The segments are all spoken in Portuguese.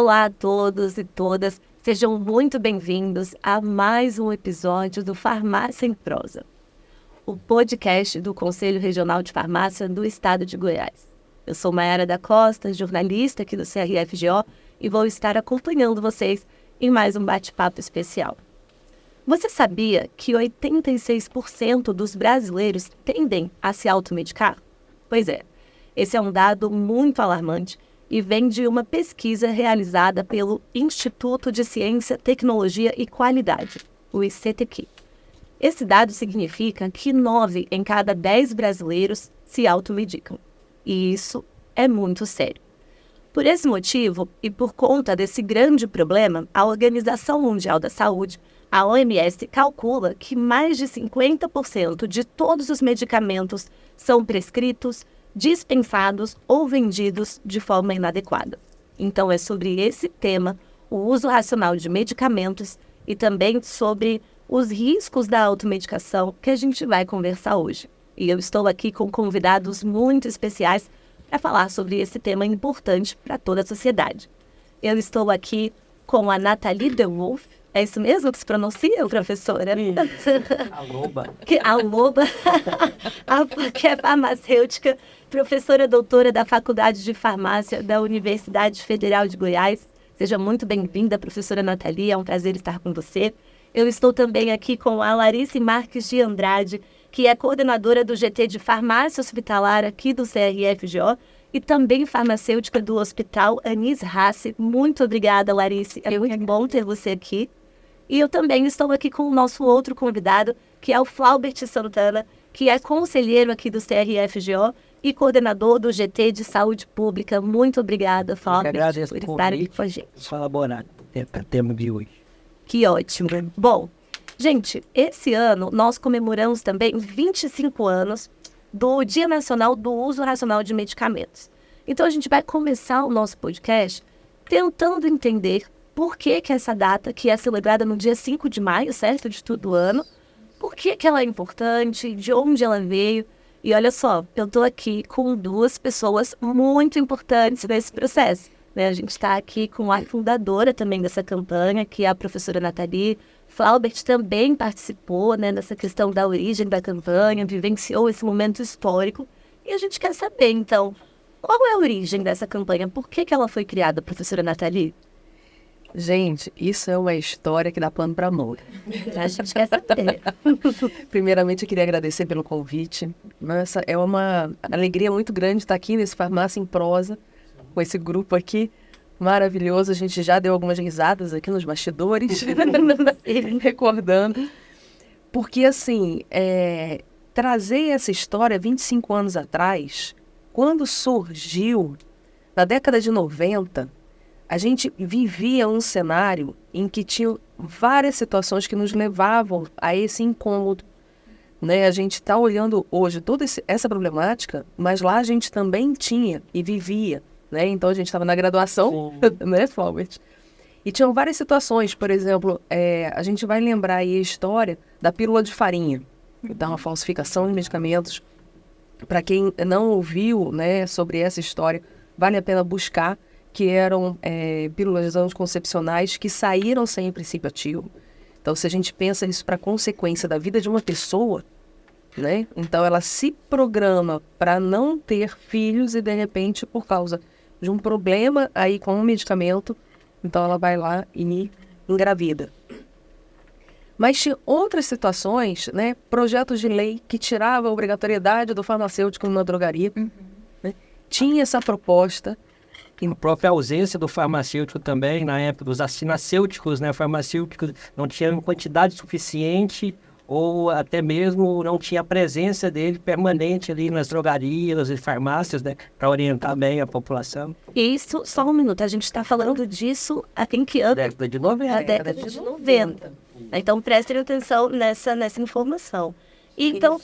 Olá a todos e todas, sejam muito bem-vindos a mais um episódio do Farmácia em Prosa, o podcast do Conselho Regional de Farmácia do Estado de Goiás. Eu sou Mayara da Costa, jornalista aqui do CRFGO, e vou estar acompanhando vocês em mais um bate-papo especial. Você sabia que 86% dos brasileiros tendem a se automedicar? Pois é, esse é um dado muito alarmante e vem de uma pesquisa realizada pelo Instituto de Ciência, Tecnologia e Qualidade, o ICTQ. Esse dado significa que 9 em cada 10 brasileiros se automedicam. E isso é muito sério. Por esse motivo, e por conta desse grande problema, a Organização Mundial da Saúde, a OMS, calcula que mais de 50% de todos os medicamentos são prescritos, dispensados ou vendidos de forma inadequada. Então, é sobre esse tema, o uso racional de medicamentos e também sobre os riscos da automedicação que a gente vai conversar hoje. E eu estou aqui com convidados muito especiais para falar sobre esse tema importante para toda a sociedade. Eu estou aqui com a Nathalie De Wolf. É isso mesmo que se pronuncia, professora? A Loba. A Loba, que é farmacêutica, professora doutora da Faculdade de Farmácia da Universidade Federal de Goiás. Seja muito bem-vinda, professora Nathalie, é um prazer estar com você. Eu estou também aqui com a Larice Marques de Andrade, que é coordenadora do GT de Farmácia Hospitalar aqui do CRFGO e também farmacêutica do Hospital Anis Rassi. Muito obrigada, Larice. É muito bom ter você aqui. E eu também estou aqui com o nosso outro convidado, que é o Flaubert Santana, que é conselheiro aqui do CRFGO e coordenador do GT de Saúde Pública. Muito obrigada, Flaubert, por estar aqui com a gente. Colaborar para o tema de hoje. Que ótimo. Bom, gente, esse ano nós comemoramos também 25 anos do Dia Nacional do Uso Racional de Medicamentos. Então a gente vai começar o nosso podcast tentando entender por que essa data, que é celebrada no dia 5 de maio, certo? De todo ano, por que ela é importante, de onde ela veio. E olha só, eu estou aqui com duas pessoas muito importantes nesse processo, né? A gente está aqui com a fundadora também dessa campanha, que é a professora Nathalie. Flaubert também participou, né, nessa questão da origem da campanha, vivenciou esse momento histórico. E a gente quer saber, então, qual é a origem dessa campanha? Por que ela foi criada, professora Nathalie? Gente, isso é uma história que dá pano para manga. A gente quer saber. Primeiramente, eu queria agradecer pelo convite. Nossa, é uma alegria muito grande estar aqui nesse Farmácia em Prosa, com esse grupo aqui maravilhoso. A gente já deu algumas risadas aqui nos bastidores, recordando. Porque, assim, trazer essa história 25 anos atrás, quando surgiu, na década de 90, a gente vivia um cenário em que tinha várias situações que nos levavam a esse incômodo, né? A gente está olhando hoje toda essa problemática, mas lá a gente também tinha e vivia, né? Então a gente estava na graduação, né, Flaubert? E tinham várias situações, por exemplo, a gente vai lembrar aí a história da pílula de farinha, da uma falsificação de medicamentos. Para quem não ouviu, né, sobre essa história, vale a pena buscar, que eram pílulas anticoncepcionais que saíram sem o princípio ativo. Então, se a gente pensa isso para consequência da vida de uma pessoa, né? Então, ela se programa para não ter filhos e, de repente, por causa de um problema aí com o medicamento, então ela vai lá e engravida. Mas tinha outras situações, né? Projetos de lei que tiravam a obrigatoriedade do farmacêutico numa drogaria. Né? Tinha essa proposta. A própria ausência do farmacêutico também, na época dos assinacêuticos, né? Farmacêuticos não tinham quantidade suficiente ou até mesmo não tinha a presença dele permanente ali nas drogarias e farmácias, né? Para orientar bem a população. Isso, só um minuto, a gente está falando disso em que ano? Década de 90. A década de 90. Então, prestem atenção nessa informação. Então,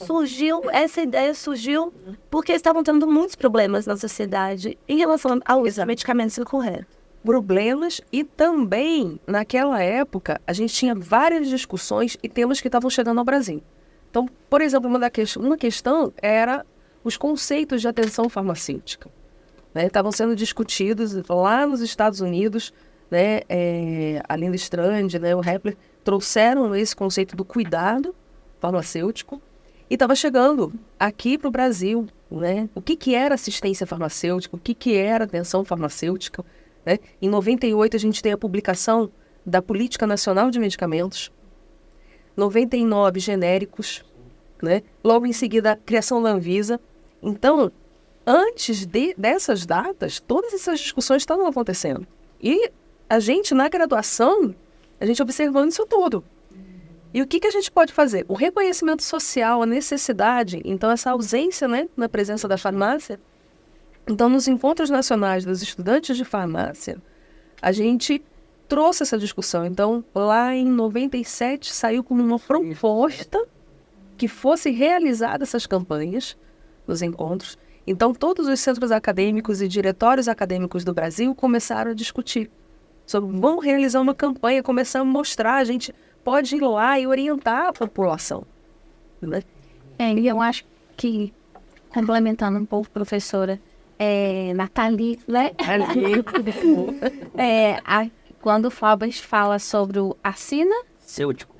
essa ideia surgiu porque estavam tendo muitos problemas na sociedade em relação ao uso de medicamentos incorretos. Problemas e também, naquela época, a gente tinha várias discussões e temas que estavam chegando ao Brasil. Então, por exemplo, uma questão era os conceitos de atenção farmacêutica. Né? Estavam sendo discutidos lá nos Estados Unidos, né, a Linda Strand, né, o Hepler, trouxeram esse conceito do cuidado farmacêutico e estava chegando aqui para o Brasil, né? O que era assistência farmacêutica, o que era atenção farmacêutica, né? Em 98 a gente tem a publicação da Política Nacional de Medicamentos, 99 genéricos, né? Logo em seguida a criação da Anvisa. Então, antes dessas datas, todas essas discussões estavam acontecendo. E a gente, na graduação, a gente observando isso tudo. E o que a gente pode fazer? O reconhecimento social, a necessidade, então essa ausência, né, na presença da farmácia. Então, nos encontros nacionais dos estudantes de farmácia, a gente trouxe essa discussão. Então, lá em 97, saiu como uma proposta que fosse realizada essas campanhas nos encontros. Então, todos os centros acadêmicos e diretórios acadêmicos do Brasil começaram a discutir sobre, vamos realizar uma campanha, começamos a mostrar, a gente pode ir lá e orientar a população. Né? E eu acho que, complementando um pouco, professora, Nathalie, né? Quando o Fábio fala sobre o assinacêutico,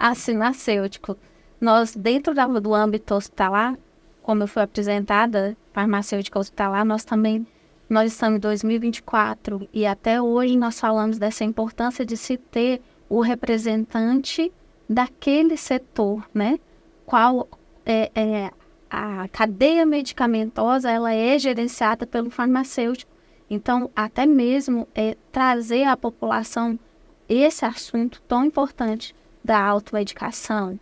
nós, dentro do âmbito hospitalar, como eu fui apresentada, farmacêutica hospitalar, nós estamos em 2024 e até hoje nós falamos dessa importância de se ter o representante daquele setor, né? Qual a cadeia medicamentosa, ela é gerenciada pelo farmacêutico. Então, até mesmo trazer à população esse assunto tão importante da automedicação,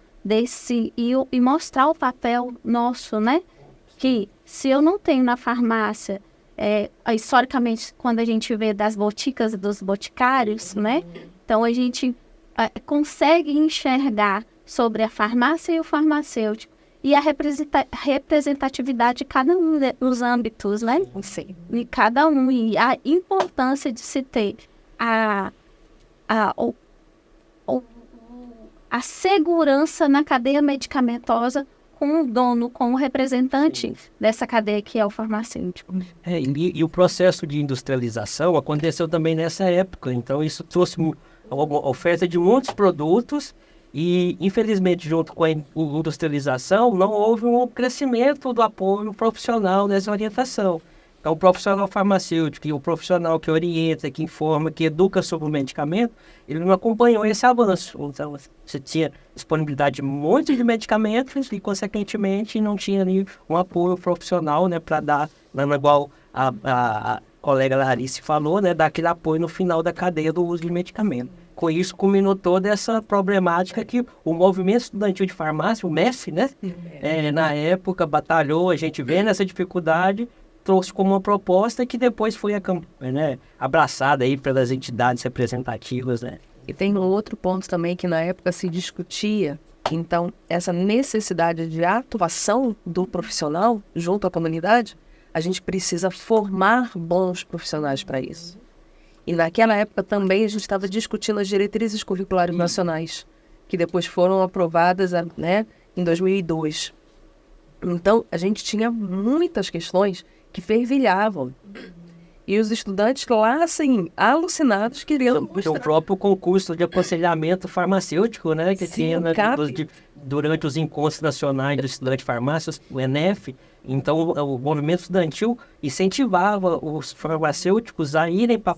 e mostrar o papel nosso, né? Que se eu não tenho na farmácia, historicamente, quando a gente vê das boticas e dos boticários, né? Então, a gente consegue enxergar sobre a farmácia e o farmacêutico e a representatividade de cada um dos âmbitos, né? Sim. De cada um, e a importância de se ter a segurança na cadeia medicamentosa com o dono, com o representante dessa cadeia que é o farmacêutico. E o processo de industrialização aconteceu também nessa época, então isso trouxe a oferta de muitos produtos e, infelizmente, junto com a industrialização, não houve um crescimento do apoio profissional nessa orientação. Então, o profissional farmacêutico e o profissional que orienta, que informa, que educa sobre o medicamento, ele não acompanhou esse avanço. Então, você tinha disponibilidade de muito de medicamentos e, consequentemente, não tinha ali um apoio profissional, né, para dar, igual a colega Larissa falou, né, dar aquele apoio no final da cadeia do uso de medicamento. Com isso, culminou toda essa problemática que o movimento estudantil de farmácia, o MEF, né, na época, batalhou, a gente vê nessa dificuldade, trouxe como uma proposta que depois foi abraçada aí pelas entidades representativas, né? E tem um outro ponto também que na época se discutia, então, essa necessidade de atuação do profissional junto à comunidade, a gente precisa formar bons profissionais para isso. E naquela época também a gente estava discutindo as diretrizes curriculares nacionais, que depois foram aprovadas, né, em 2002. Então, a gente tinha muitas questões que fervilhavam. E os estudantes lá, assim, alucinados, queriam mostrar. O próprio concurso de aconselhamento farmacêutico, né? Que tinha durante os encontros nacionais dos estudantes de farmácia, o ENEF. Então, o movimento estudantil incentivava os farmacêuticos a irem para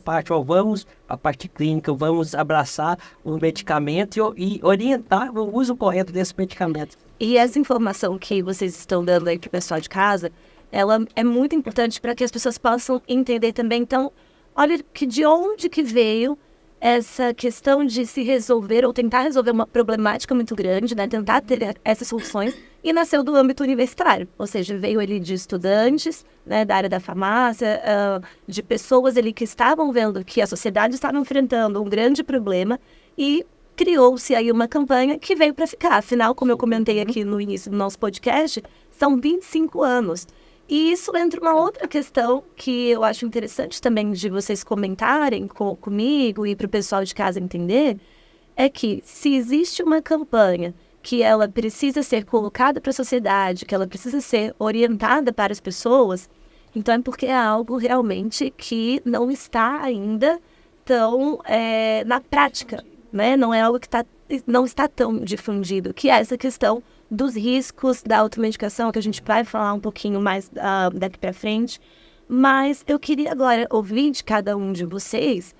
a parte clínica, vamos abraçar o medicamento e orientar o uso correto desse medicamento. E essa informação que vocês estão dando aí para o pessoal de casa, ela é muito importante para que as pessoas possam entender também. Então, olha de onde que veio essa questão de se resolver ou tentar resolver uma problemática muito grande, né? Tentar ter essas soluções, e nasceu do âmbito universitário. Ou seja, veio ali de estudantes, né, da área da farmácia, de pessoas ali que estavam vendo que a sociedade estava enfrentando um grande problema e criou-se aí uma campanha que veio para ficar. Afinal, como eu comentei aqui no início do nosso podcast, são 25 anos. E isso entra uma outra questão que eu acho interessante também de vocês comentarem comigo e para o pessoal de casa entender, é que se existe uma campanha que ela precisa ser colocada para a sociedade, que ela precisa ser orientada para as pessoas, então é porque é algo realmente que não está ainda questão na prática, né? Não é algo que não está tão difundido, que é essa questão dos riscos da automedicação, que a gente vai falar um pouquinho mais daqui para frente. Mas eu queria agora ouvir de cada um de vocês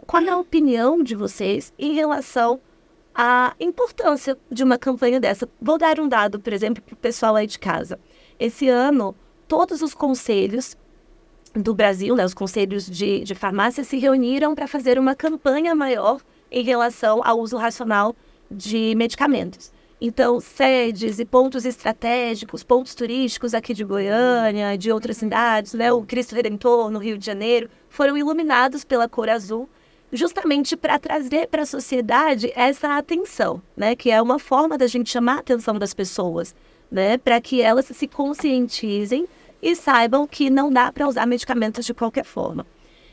qual é a opinião de vocês em relação à importância de uma campanha dessa. Vou dar um dado, por exemplo, para o pessoal aí de casa. Esse ano, todos os conselhos do Brasil, né, os conselhos de farmácia, se reuniram para fazer uma campanha maior em relação ao uso racional de medicamentos. Então, sedes e pontos estratégicos, pontos turísticos aqui de Goiânia, de outras cidades, né, o Cristo Redentor, no Rio de Janeiro, foram iluminados pela cor azul, justamente para trazer para a sociedade essa atenção, né, que é uma forma da gente chamar a atenção das pessoas, né, para que elas se conscientizem e saibam que não dá para usar medicamentos de qualquer forma.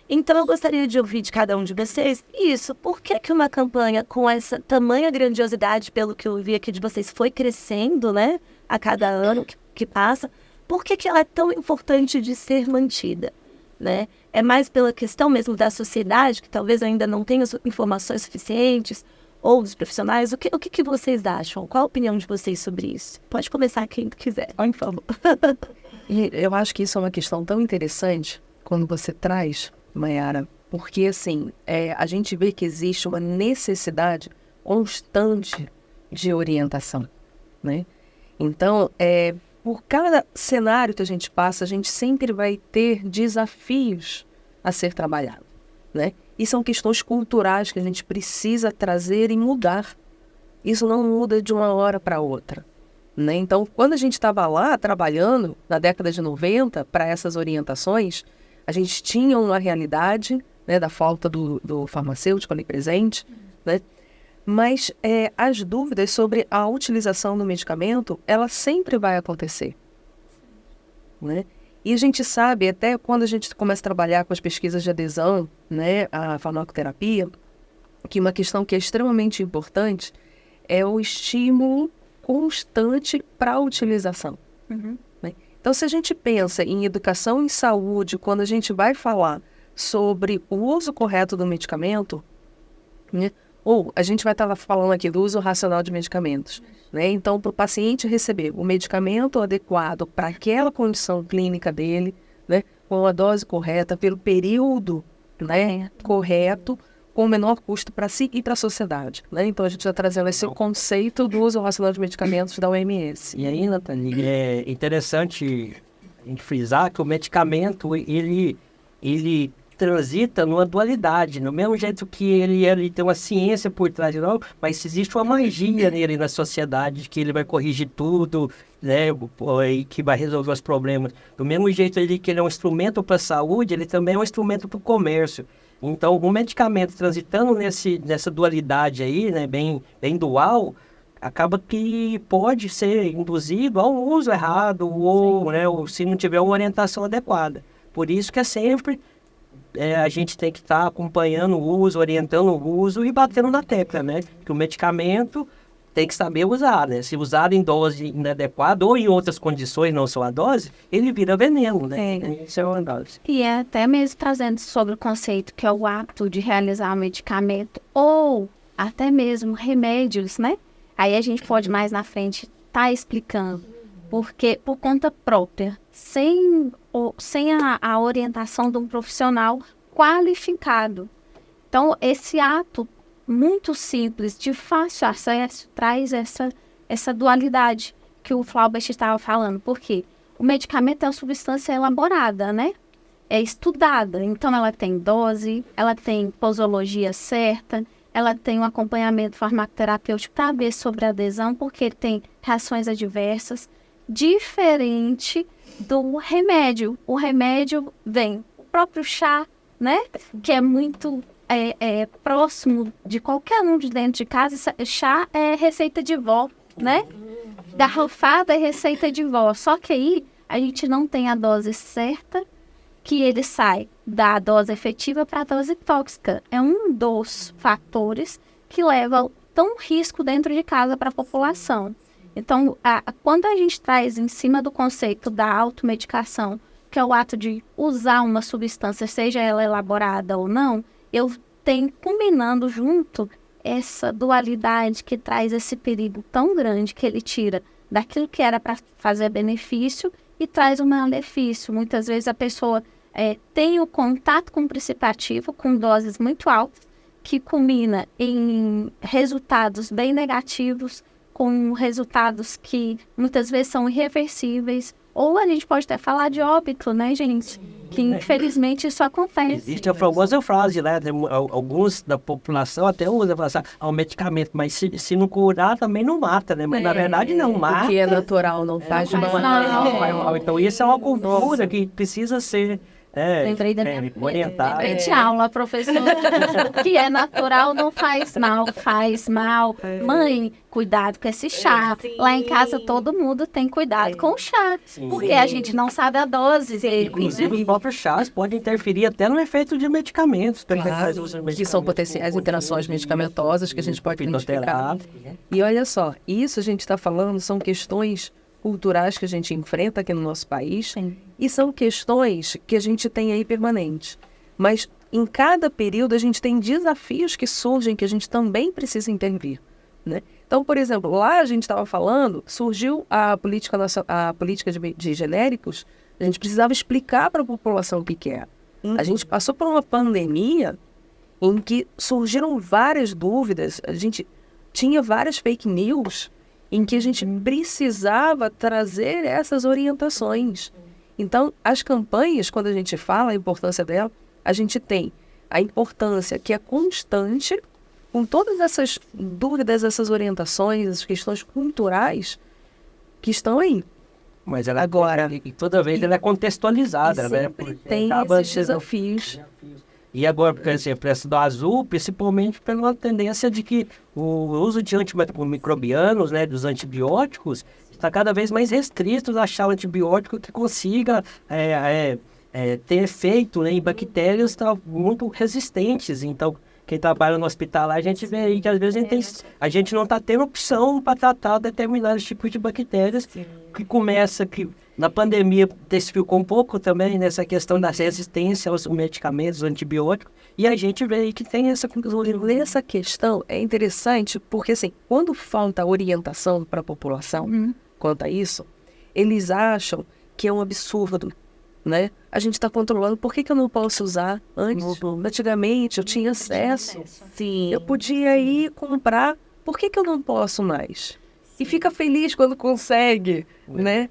Então, eu gostaria de ouvir de cada um de vocês isso. Por que uma campanha com essa tamanha grandiosidade, pelo que eu vi aqui de vocês, foi crescendo, né, a cada ano que passa? Por que ela é tão importante de ser mantida, né? É mais pela questão mesmo da sociedade, que talvez ainda não tenha informações suficientes, ou dos profissionais? O que vocês acham? Qual a opinião de vocês sobre isso? Pode começar quem quiser, por favor. Eu acho que isso é uma questão tão interessante quando você traz, Mayara, porque assim, a gente vê que existe uma necessidade constante de orientação, né? Então, por cada cenário que a gente passa, a gente sempre vai ter desafios a ser trabalhado, né? E são questões culturais que a gente precisa trazer e mudar. Isso não muda de uma hora para outra, né? Então, quando a gente estava lá trabalhando, na década de 90, para essas orientações, a gente tinha uma realidade, né, da falta do farmacêutico ali presente, né? Mas as dúvidas sobre a utilização do medicamento, ela sempre vai acontecer, né? E a gente sabe, até quando a gente começa a trabalhar com as pesquisas de adesão, né, à farmacoterapia, que uma questão que é extremamente importante é o estímulo constante para a utilização. Uhum. Né? Então, se a gente pensa em educação em saúde, quando a gente vai falar sobre o uso correto do medicamento, né, ou a gente vai estar falando aqui do uso racional de medicamentos, né? Então, para o paciente receber o medicamento adequado para aquela condição clínica dele, né, com a dose correta, pelo período, né, correto, com o menor custo para si e para a sociedade, né? Então, a gente está trazendo esse conceito do uso racional de medicamentos da OMS. E aí, Nathalie, é interessante a gente frisar que o medicamento, ele transita numa dualidade, no mesmo jeito que ele tem uma ciência por trás, não, mas existe uma magia nele na sociedade, que ele vai corrigir tudo, né, e que vai resolver os problemas. Do mesmo jeito que ele é um instrumento para a saúde, ele também é um instrumento para o comércio. Então, o medicamento transitando nessa dualidade aí, né, bem dual, acaba que pode ser induzido a um uso errado, ou se não tiver uma orientação adequada. Por isso que é sempre... a gente tem que estar acompanhando o uso, orientando o uso e batendo na tecla, né? Que o medicamento tem que saber usar, né? Se usado em dose inadequada ou em outras condições, não só a dose, ele vira veneno, né? Isso é uma dose. E até mesmo trazendo sobre o conceito que é o ato de realizar o medicamento ou até mesmo remédios, né? Aí a gente pode mais na frente estar explicando. Porque por conta própria, sem a orientação de um profissional qualificado. Então, esse ato muito simples, de fácil acesso, traz essa dualidade que o Flaubert estava falando. Por quê? O medicamento é uma substância elaborada, né? É estudada. Então, ela tem dose, ela tem posologia certa, ela tem um acompanhamento farmacoterapêutico para ver sobre a adesão, porque tem reações adversas. Diferente do remédio. O remédio vem o próprio chá, né? Que é muito próximo de qualquer um de dentro de casa. Chá é receita de vó, né? Garrafada é receita de vó. Só que aí a gente não tem a dose certa, que ele sai da dose efetiva para a dose tóxica. É um dos fatores que leva tão risco dentro de casa para a população. Então, quando a gente traz em cima do conceito da automedicação que é o ato de usar uma substância, seja ela elaborada ou não, eu tenho combinando junto essa dualidade que traz esse perigo tão grande que ele tira daquilo que era para fazer benefício e traz um malefício. Muitas vezes a pessoa tem o contato com o princípio ativo com doses muito altas, que culmina em resultados bem negativos, com resultados que muitas vezes são irreversíveis, ou a gente pode até falar de óbito, né, gente? Que infelizmente isso acontece. Existe a famosa frase, né? Alguns da população até usam, falam assim, o medicamento, mas se não curar também não mata, né? Mas na verdade não mata. O que é natural não faz mal. Mal. Então isso é uma cultura que precisa ser Lembrei da minha orientada. lembrei de aula, professora. O que é natural não faz mal, faz mal. Mãe, cuidado com esse chá. Lá em casa todo mundo tem cuidado com o chá. Porque a gente não sabe a dose dele. Inclusive, os próprios chás podem interferir até no efeito de medicamentos. Que são potenciais interações medicamentosas que a gente pode identificar. E olha só, isso a gente está falando são questões culturais que a gente enfrenta aqui no nosso país. Sim. E são questões que a gente tem aí permanentes. Mas em cada período a gente tem desafios que surgem que a gente também precisa intervir, né? Então, por exemplo, lá a gente estava falando, surgiu a política de genéricos, a gente precisava explicar para a população o que é. A gente passou por uma pandemia em que surgiram várias dúvidas, a gente tinha várias fake news em que a gente precisava trazer essas orientações. Então, as campanhas, quando a gente fala a importância dela, a gente tem a importância que é constante, com todas essas dúvidas, essas orientações, as questões culturais que estão aí. Mas ela Agora, e toda vez ela é contextualizada, né? Sempre tem esses desafios. E agora, por exemplo, essa do azul, principalmente pela tendência de que o uso de antimicrobianos, né, dos antibióticos, está cada vez mais restrito a achar um antibiótico que consiga ter efeito, né, em bactérias muito resistentes. Então, quem trabalha no hospital, a gente vê aí que às vezes a gente não está tendo opção para tratar determinados tipos de bactérias, que começa que na pandemia intensificou um pouco também nessa questão da resistência aos medicamentos, aos antibióticos, e a gente vê aí que tem essa conclusão. Nessa questão é interessante porque, assim, quando falta orientação para a população quanto a isso, eles acham que é um absurdo, né? A gente está controlando, por que eu não posso usar antes? Antigamente eu tinha acesso, Sim. eu podia ir comprar, por que eu não posso mais? E fica feliz quando consegue, né?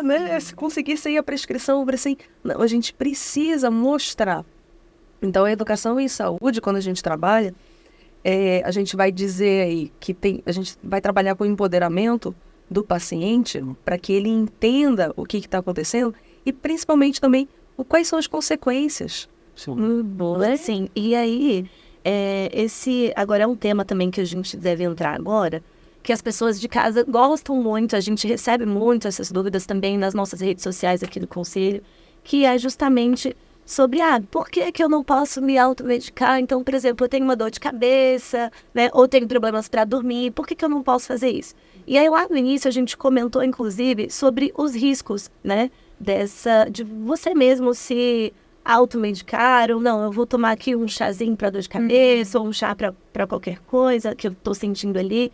Né? Se conseguir sair a prescrição, assim, não, a gente precisa mostrar. Então, a educação em saúde, quando a gente trabalha, a gente vai dizer aí que a gente vai trabalhar com o empoderamento do paciente para que ele entenda o que está acontecendo e principalmente também quais são as consequências. Sim. E aí, esse agora é um tema também que a gente deve entrar agora, que as pessoas de casa gostam muito, a gente recebe muito essas dúvidas também nas nossas redes sociais aqui do Conselho, que é justamente sobre, por que eu não posso me automedicar? Então, por exemplo, eu tenho uma dor de cabeça, né, ou tenho problemas para dormir, por que eu não posso fazer isso? E aí, lá no início, a gente comentou, inclusive, sobre os riscos, né, de você mesmo se automedicar, ou não, eu vou tomar aqui um chazinho para dor de cabeça, ou um chá para qualquer coisa que eu estou sentindo ali.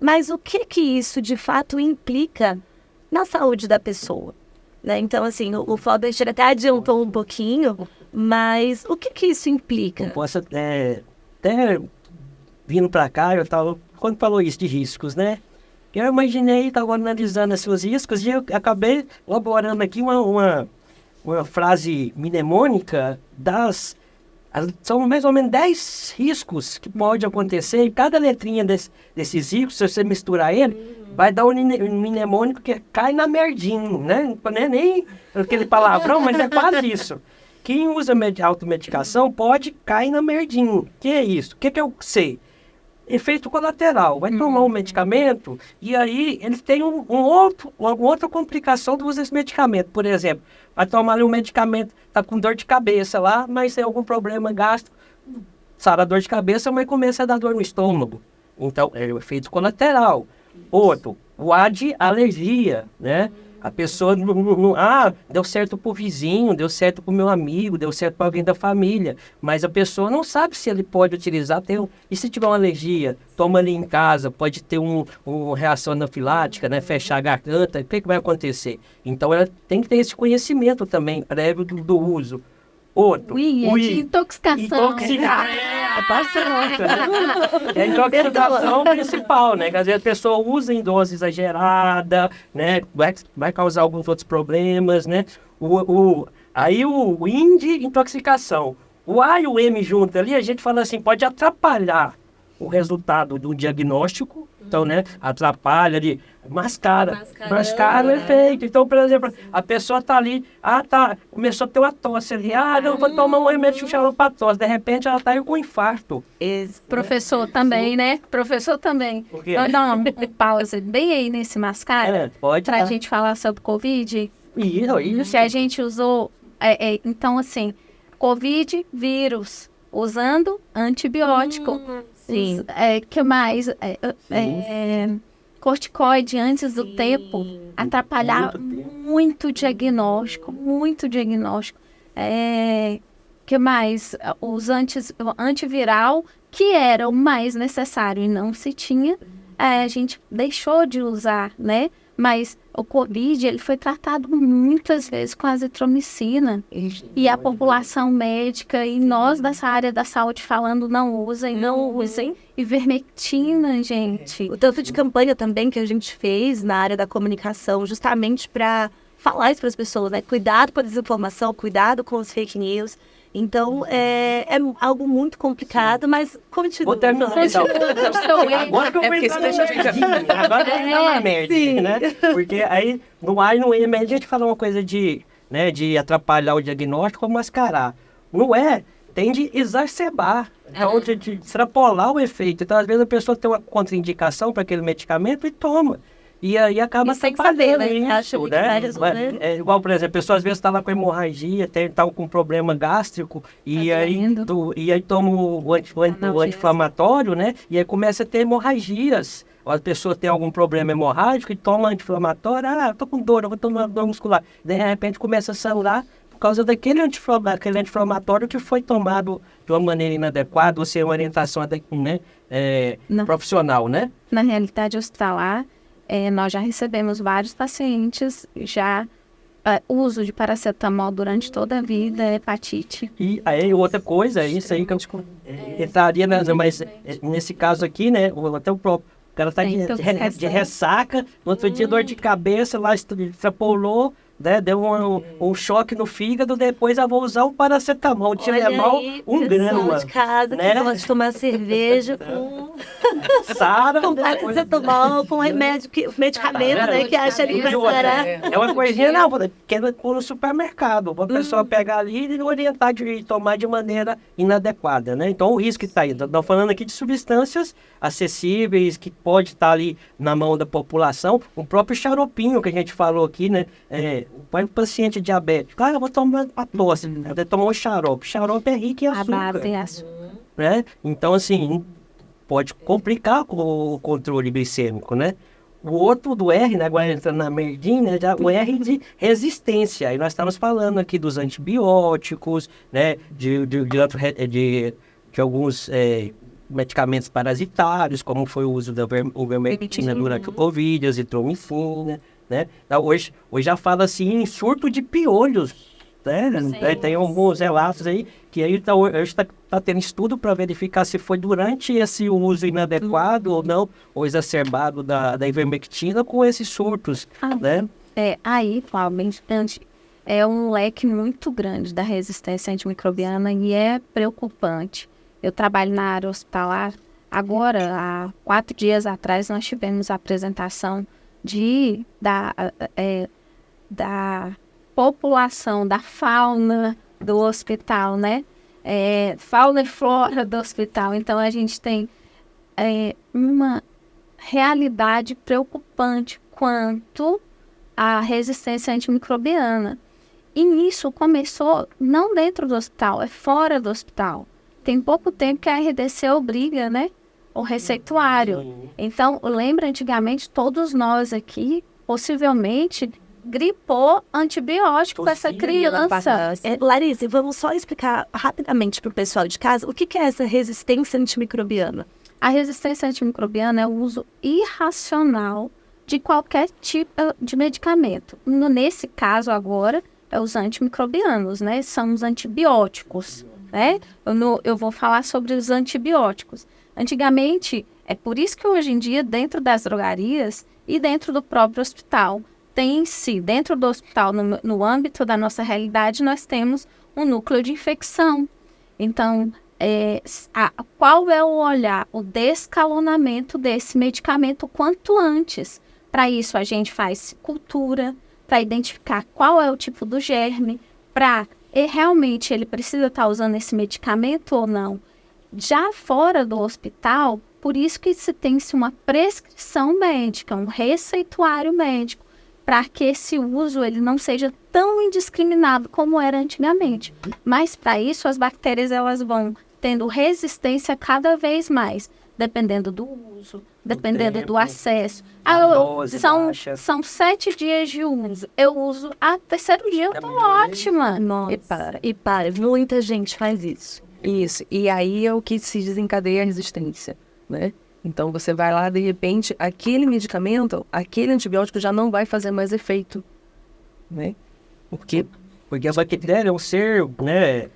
Mas o que isso, de fato, implica na saúde da pessoa? Né? Então, assim, o Flaubert até adiantou um pouquinho, mas o que isso implica? Eu posso até vindo para cá, quando falou isso de riscos, né? Eu imaginei, estava analisando esses riscos e eu acabei elaborando aqui uma frase mnemônica são mais ou menos 10 riscos que pode acontecer, e cada letrinha desses riscos, se você misturar ele, vai dar um mnemônico que cai na merdinho, né? Não é nem aquele palavrão, mas é quase isso. Quem usa automedicação pode cair na merdinho. Que é isso? O que eu sei? Efeito colateral. Vai tomar um medicamento e aí eles têm uma outra complicação do uso desse medicamento. Por exemplo, vai tomar ali um medicamento, tá com dor de cabeça lá, mas tem algum problema gástrico, sara a dor de cabeça, mas começa a dar dor no estômago. Então, é o efeito colateral. Outro, o ar de alergia, né? A pessoa deu certo pro vizinho, deu certo pro meu amigo, deu certo para alguém da família. Mas a pessoa não sabe se ele pode utilizar. E se tiver uma alergia, toma ali em casa, pode ter uma reação anafilática, né? Fechar a garganta, o que vai acontecer? Então ela tem que ter esse conhecimento também, prévio do uso. Outro. De intoxicação. É a intoxicação principal, né? Que às vezes a pessoa usa em dose exagerada, né? Vai causar alguns outros problemas, né? Aí o I de intoxicação. O A e o M junto ali, a gente fala assim, pode atrapalhar o resultado do diagnóstico. Então, né? Atrapalha ali, mascara o efeito. Então, por exemplo, a pessoa tá ali, começou a ter uma tosse ali, não, vou tomar um remédio para tosse. De repente, ela tá aí com infarto. Professor também, né? Professor também. Por quê? Dá uma pausa bem aí nesse mascara, pode pra gente falar sobre Covid. Isso. Que a gente usou, então assim, Covid, vírus, usando antibiótico. Sim. Que mais? Corticoide antes do tempo, atrapalhar muito o diagnóstico, Que mais? O antiviral, que era o mais necessário e não se tinha, a gente deixou de usar, né? Mas o Covid, ele foi tratado muitas vezes com azitromicina. E a população médica e nós dessa área da saúde falando, não usem. Ivermectina, gente. O tanto de campanha também que a gente fez na área da comunicação, justamente para falar isso para as pessoas, né? Cuidado com a desinformação, cuidado com os fake news. Então, é algo muito complicado, mas continua. Vou terminar, então. Agora que eu vou entrar na merda, né? Porque aí, no A e no E, a gente fala uma coisa de atrapalhar o diagnóstico ou mascarar. No E, tem de exacerbar, de extrapolar o efeito. Então, às vezes, a pessoa tem uma contraindicação para aquele medicamento e toma. E aí acaba sem saber, né? Isso, né? É igual, por exemplo, a pessoa às vezes está lá com hemorragia, está com problema gástrico, e aí toma o anti-inflamatório, né? E aí começa a ter hemorragias. Ou a pessoa tem algum problema hemorrágico e toma anti-inflamatório, tô com dor, eu vou tomar dor muscular. De repente começa a sangrar por causa daquele anti-inflamatório que foi tomado de uma maneira inadequada, ou sem orientação profissional, né? Na realidade hospitalar, nós já recebemos vários pacientes, uso de paracetamol durante toda a vida, hepatite. E aí outra coisa, isso aí que eu entraria, mas nesse caso aqui, né, até o próprio cara tá de ressaca, no outro dia dor de cabeça, lá extrapolou, né, deu um choque no fígado, depois eu vou usar o paracetamol, Tilenol, 1 grama. De casa, né? que gosta de tomar cerveja com paracetamol, com medicamento, né, que acha ali que vai sarar. É uma coisinha, que é no supermercado, a pessoa pegar ali e orientar de tomar de maneira inadequada, né? Então o risco está aí. Estamos falando aqui de substâncias acessíveis, que pode estar ali na mão da população. O próprio xaropinho que a gente falou aqui, né? O paciente diabético, eu vou tomar a tosse, deve tomar um xarope. Xarope é rico em açúcar. A base é açúcar. Né? Então, assim, pode complicar o controle glicêmico, né? O outro do R, né, agora entrando na merdinha, o R de resistência. E nós estamos falando aqui dos antibióticos, né, de alguns medicamentos parasitários, como foi o uso da ivermectina durante o Covid, azitromicina, né? Então, hoje já fala assim em surto de piolhos, né? Tem alguns relatos aí que aí está tendo estudo para verificar se foi durante esse uso inadequado ou não, ou exacerbado da ivermectina com esses surtos, né? Aí, Cláudio, é um leque muito grande da resistência antimicrobiana e é preocupante. Eu trabalho na área hospitalar. Agora, há 4 dias atrás, nós tivemos a apresentação da população, da fauna do hospital, né? Fauna e flora do hospital. Então, a gente tem uma realidade preocupante quanto à resistência antimicrobiana. E isso começou não dentro do hospital, é fora do hospital. Tem pouco tempo que a RDC obriga, né? O receituário. Então, lembra, antigamente, todos nós aqui, possivelmente, gripou antibiótico para essa criança. Larissa, vamos só explicar rapidamente para o pessoal de casa o que é essa resistência antimicrobiana. A resistência antimicrobiana é o uso irracional de qualquer tipo de medicamento. Nesse caso agora, é os antimicrobianos, né? São os antibióticos, né? Eu vou falar sobre os antibióticos. Antigamente, é por isso que hoje em dia, dentro das drogarias e dentro do próprio hospital, dentro do hospital, no âmbito da nossa realidade, nós temos um núcleo de infecção. Então, qual é o olhar, o descalonamento desse medicamento quanto antes? Para isso, a gente faz cultura, para identificar qual é o tipo do germe, para realmente ele precisa estar usando esse medicamento ou não. Já fora do hospital, por isso que se tem-se uma prescrição médica, um receituário médico, para que esse uso ele não seja tão indiscriminado como era antigamente. Mas para isso as bactérias elas vão tendo resistência cada vez mais, dependendo do uso, dependendo do acesso. São 7 dias de uso. Eu uso a terceiro dia, eu tô ótima. Nossa. E para, muita gente faz isso. Isso, e aí é o que se desencadeia a resistência, né? Então você vai lá, de repente, aquele medicamento, aquele antibiótico já não vai fazer mais efeito, né? Porque a bactéria é um ser, né,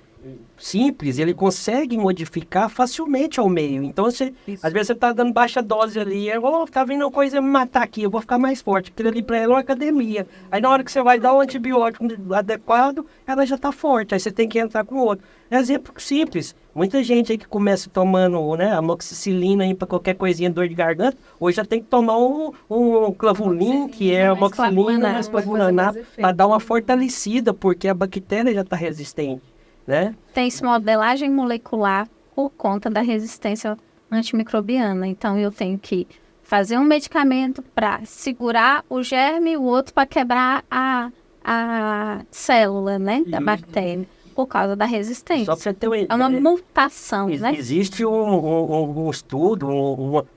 simples, ele consegue modificar facilmente ao meio. Então, às vezes você tá dando baixa dose ali, tá vindo uma coisa me matar aqui, eu vou ficar mais forte. Aquilo ali pra ela é uma academia. Aí na hora que você vai dar um antibiótico adequado, ela já tá forte, aí você tem que entrar com outro. Exemplo simples, muita gente aí que começa tomando, né, amoxicilina aí pra qualquer coisinha, dor de garganta, hoje já tem que tomar um clavulin, que é amoxicilina, mais clavulanar, pra dar uma fortalecida, porque a bactéria já tá resistente. Né? Tem-se modelagem molecular por conta da resistência antimicrobiana. Então, eu tenho que fazer um medicamento para segurar o germe e o outro para quebrar a célula, né, da bactéria, por causa da resistência. Só pra você ter é uma mutação, né? Existe um estudo,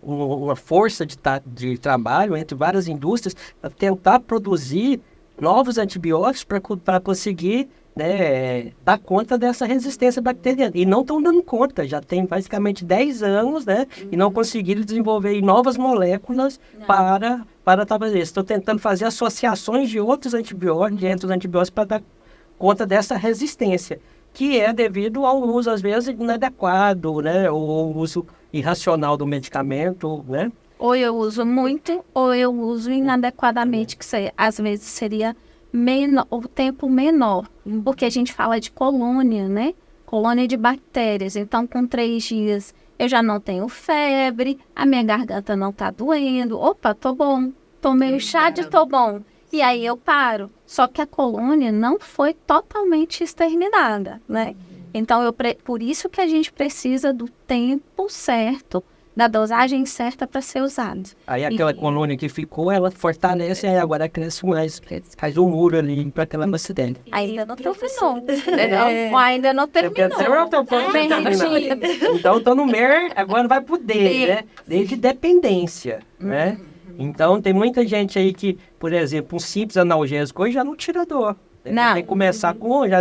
uma força de trabalho entre várias indústrias para tentar produzir novos antibióticos para conseguir, né, dar conta dessa resistência bacteriana. E não estão dando conta, já tem basicamente 10 anos, né, e não conseguiram desenvolver novas moléculas para fazer isso. Estão tentando fazer associações de outros antibióticos, entre os antibióticos, para dar conta dessa resistência, que é devido ao uso, às vezes, inadequado, né, ou uso irracional do medicamento, né. Ou eu uso muito, ou eu uso inadequadamente, que às vezes seria o tempo menor, porque a gente fala de colônia, né? Colônia de bactérias. Então, com 3 dias, eu já não tenho febre, a minha garganta não tá doendo. Opa, tô bom. Tomei o chá de tô bom. E aí eu paro. Só que a colônia não foi totalmente exterminada, né? Então, por isso que a gente precisa do tempo certo, da dosagem certa para ser usado. Aí aquela colônia que ficou, ela fortalece, aí agora cresce mais, faz um muro ali para aquela bactéria. Ainda não terminou. Ainda não terminou. Então, estou no MER, agora vai pro D, né? D de dependência, né? Então, tem muita gente aí que, por exemplo, um simples analgésico hoje já não tira dor. Não. Tem que começar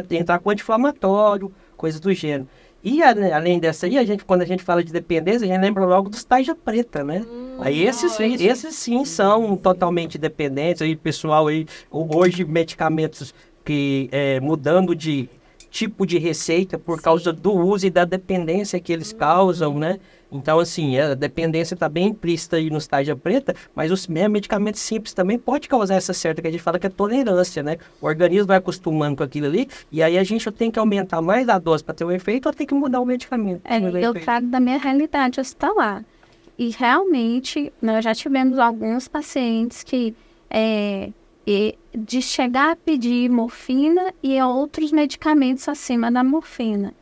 entrar com anti-inflamatório, coisa do gênero. E além dessa aí, quando a gente fala de dependência, a gente lembra logo dos tarja preta, né? Aí esses sim são totalmente dependentes. Aí, pessoal, aí, hoje medicamentos que mudando de tipo de receita por causa do uso e da dependência que eles causam, né? Então, assim, a dependência está bem implícita aí nos tarja preta, mas os medicamentos simples também pode causar essa certa, que a gente fala que é tolerância, né? O organismo vai acostumando com aquilo ali, e aí a gente tem que aumentar mais a dose para ter um efeito, ou tem que mudar o medicamento. Eu trago da minha realidade hospitalar. E realmente, nós já tivemos alguns pacientes que de chegar a pedir morfina e outros medicamentos acima da morfina.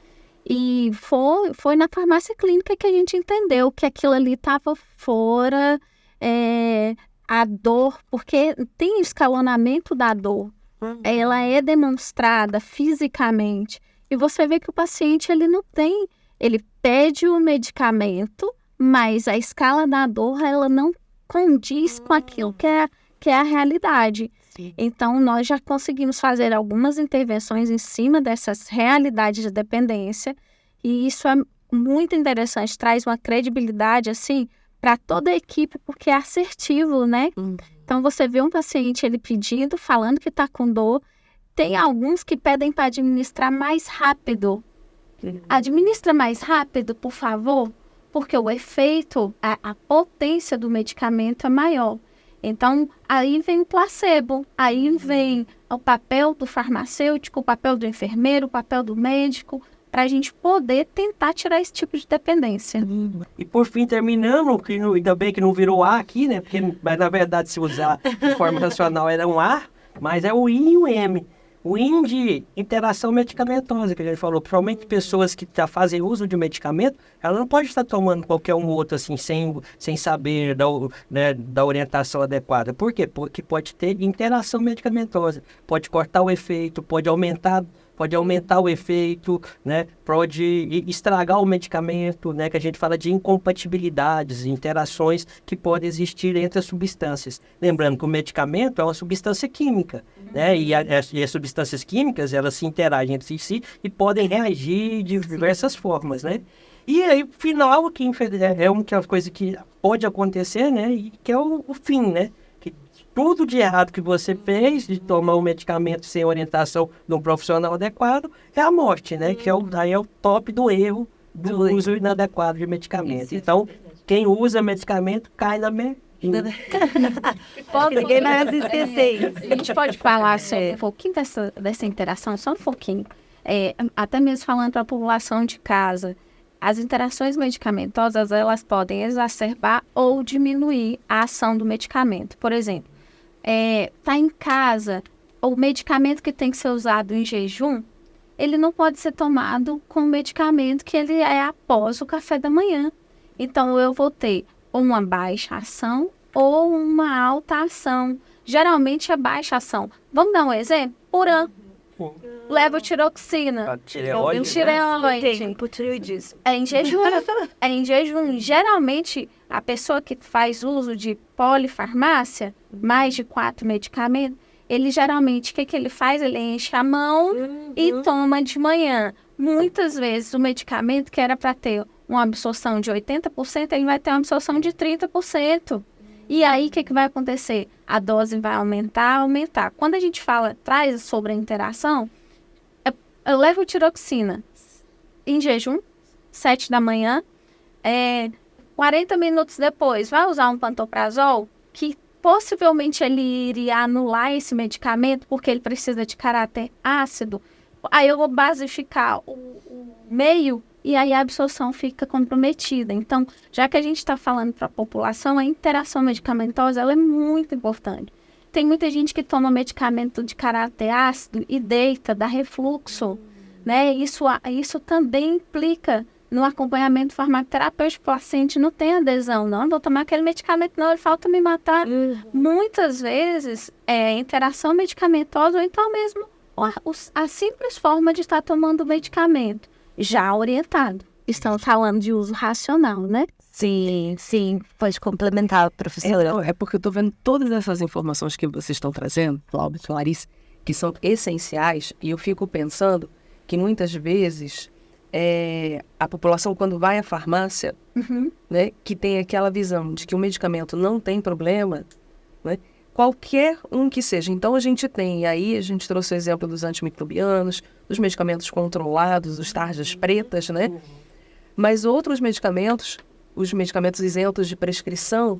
E foi na farmácia clínica que a gente entendeu que aquilo ali estava fora, a dor, porque tem escalonamento da dor. Ela é demonstrada fisicamente. E você vê que o paciente, ele não tem, ele pede o medicamento, mas a escala da dor, ela não condiz com aquilo que é a realidade. Então, nós já conseguimos fazer algumas intervenções em cima dessas realidades de dependência, e isso é muito interessante, traz uma credibilidade, assim, para toda a equipe, porque é assertivo, né? Então, você vê um paciente, ele pedindo, falando que está com dor, tem alguns que pedem para administrar mais rápido. Administra mais rápido, por favor, porque o efeito, a potência do medicamento é maior. Então, aí vem o placebo, aí vem o papel do farmacêutico, o papel do enfermeiro, o papel do médico, para a gente poder tentar tirar esse tipo de dependência. E por fim, terminando, ainda bem que não virou A aqui, né? Porque, mas, na verdade, se usar de forma racional era um A, mas é o I e o M. O I de interação medicamentosa, que a gente falou. Provavelmente pessoas que já fazem uso de medicamento, ela não pode estar tomando qualquer um outro assim, sem saber da orientação adequada. Por quê? Porque pode ter interação medicamentosa. Pode cortar o efeito, pode aumentar o efeito, né? Pode estragar o medicamento, né? Que a gente fala de incompatibilidades, interações que podem existir entre as substâncias. Lembrando que o medicamento é uma substância química, né? E as substâncias químicas, elas se interagem entre si e podem reagir de diversas formas, né? E aí, final, que é uma coisa que pode acontecer, né? E que é o fim, né? Tudo de errado que você fez, de tomar um medicamento sem orientação de um profissional adequado, é a morte, né? Que aí é o top do erro do uso inadequado de medicamento. Então, quem usa medicamento cai na merda. Ninguém mais esquecer. A gente pode falar só um pouquinho dessa interação, só um pouquinho. Até mesmo falando para a população de casa, as interações medicamentosas, elas podem exacerbar ou diminuir a ação do medicamento. Por exemplo, tá em casa, o medicamento que tem que ser usado em jejum, ele não pode ser tomado com o medicamento que ele é após o café da manhã. Então, eu vou ter uma baixa ação ou uma alta ação. Geralmente, é baixa ação. Vamos dar um exemplo? Puran. Levotiroxina. Tireoide. Tireoide. É em jejum. É em jejum. Geralmente, a pessoa que faz uso de polifarmácia, mais de 4 medicamentos, ele geralmente, o que ele faz? Ele enche a mão e toma de manhã. Muitas vezes, o medicamento que era para ter uma absorção de 80%, ele vai ter uma absorção de 30%. E aí, o que vai acontecer? A dose vai aumentar. Quando a gente traz sobre a interação, eu levo tiroxina em jejum, 7 da manhã, 40 minutos depois, vai usar um pantoprazol, que possivelmente ele iria anular esse medicamento, porque ele precisa de caráter ácido. Aí eu vou basificar o meio, e aí a absorção fica comprometida. Então, já que a gente está falando para a população, a interação medicamentosa ela é muito importante. Tem muita gente que toma medicamento de caráter ácido e deita, dá refluxo, né? Isso também implica no acompanhamento farmacoterapêutico. O paciente não tem adesão, não vou tomar aquele medicamento, não, ele falta me matar. Muitas vezes, interação medicamentosa, ou então mesmo a simples forma de estar tomando o medicamento, já orientado. Estamos falando de uso racional, né? Sim. Pode complementar, professora. É porque eu estou vendo todas essas informações que vocês estão trazendo, Cláudia e Clarice, que são essenciais, e eu fico pensando que muitas vezes a população, quando vai à farmácia, né, que tem aquela visão de que o medicamento não tem problema, né, qualquer um que seja. Então, a gente trouxe o exemplo dos antimicrobianos, dos medicamentos controlados, dos tarjas pretas, né? Mas outros medicamentos, os medicamentos isentos de prescrição,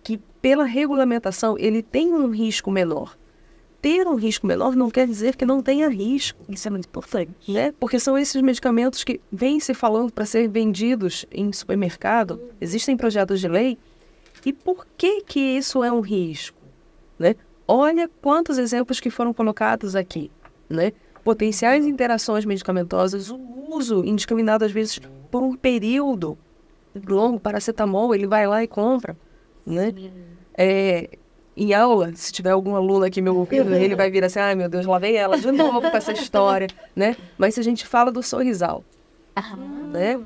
que pela regulamentação, ele tem um risco menor. Ter um risco menor não quer dizer que não tenha risco. Isso é muito importante. Né? Porque são esses medicamentos que vêm se falando para ser vendidos em supermercado. Existem projetos de lei. E por que isso é um risco? Né? Olha quantos exemplos que foram colocados aqui. Né? Potenciais interações medicamentosas, o uso indiscriminado, às vezes, por um período longo, paracetamol, ele vai lá e compra. Né? Em aula, se tiver algum aluno aqui me ouvindo, ele vai vir assim, ai meu Deus, lá vem ela de novo com essa história. Né? Mas se a gente fala do Sorrisal, né?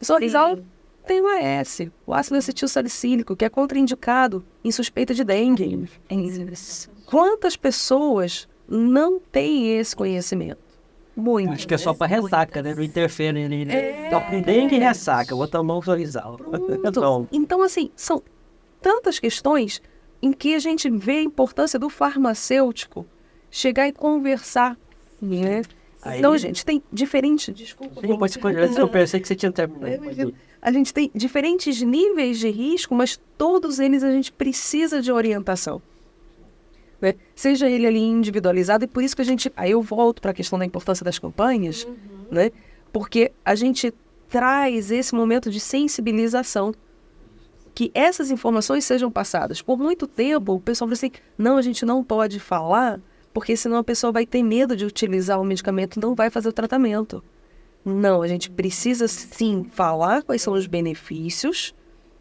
O Sorrisal tem o AS, o ácido acetilsalicílico, que é contraindicado em suspeita de dengue. quantas pessoas não têm esse conhecimento? Muito. Acho que é só para ressaca, né? Não interfere ali, né? Só com dengue e ressaca. Vou tomar um Florizal. Então, assim, são tantas questões em que a gente vê a importância do farmacêutico chegar e conversar, né? Aí- Então, a gente tem diferentes... Desculpa. Eu pensei que você tinha terminado. A gente tem diferentes níveis de risco, mas todos eles a gente precisa de orientação. Né? Seja ele ali individualizado, e por isso que a gente... Aí eu volto para a questão da importância das campanhas, né? Porque a gente traz esse momento de sensibilização, que essas informações sejam passadas. Por muito tempo, o pessoal fala assim, não, a gente não pode falar, porque senão a pessoa vai ter medo de utilizar o medicamento e não vai fazer o tratamento. Não, a gente precisa sim falar quais são os benefícios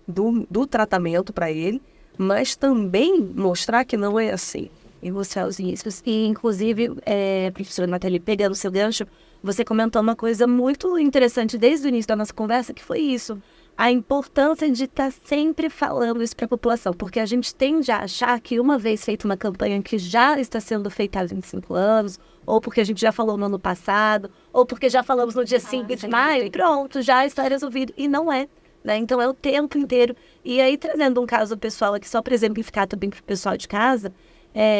do tratamento para ele, mas também mostrar que não é assim. E mostrar os riscos. E, inclusive, professora Nathalie, pegando o seu gancho, você comentou uma coisa muito interessante desde o início da nossa conversa, que foi isso. A importância de estar sempre falando isso para a população, porque a gente tende a achar que uma vez feita uma campanha que já está sendo feita há 25 anos, ou porque a gente já falou no ano passado, ou porque já falamos no dia 5 de maio, pronto, já está resolvido. E não é, né? Então é o tempo inteiro. E aí, trazendo um caso pessoal aqui, só para exemplificar também para o pessoal de casa,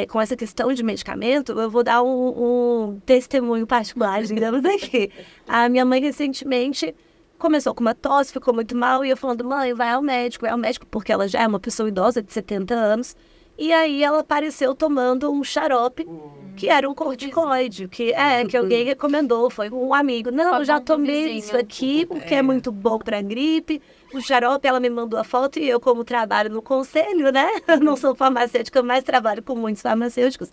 com essa questão de medicamento, eu vou dar um testemunho particular, digamos aqui. A minha mãe recentemente começou com uma tosse, ficou muito mal, e eu falando, mãe, vai ao médico, porque ela já é uma pessoa idosa de 70 anos, e aí ela apareceu tomando um xarope, que era um corticoide, que alguém recomendou, foi um amigo. Não, eu já tomei isso aqui, porque é muito bom para gripe. O xarope, ela me mandou a foto, e eu, como trabalho no conselho, né, eu não sou farmacêutica, mas trabalho com muitos farmacêuticos,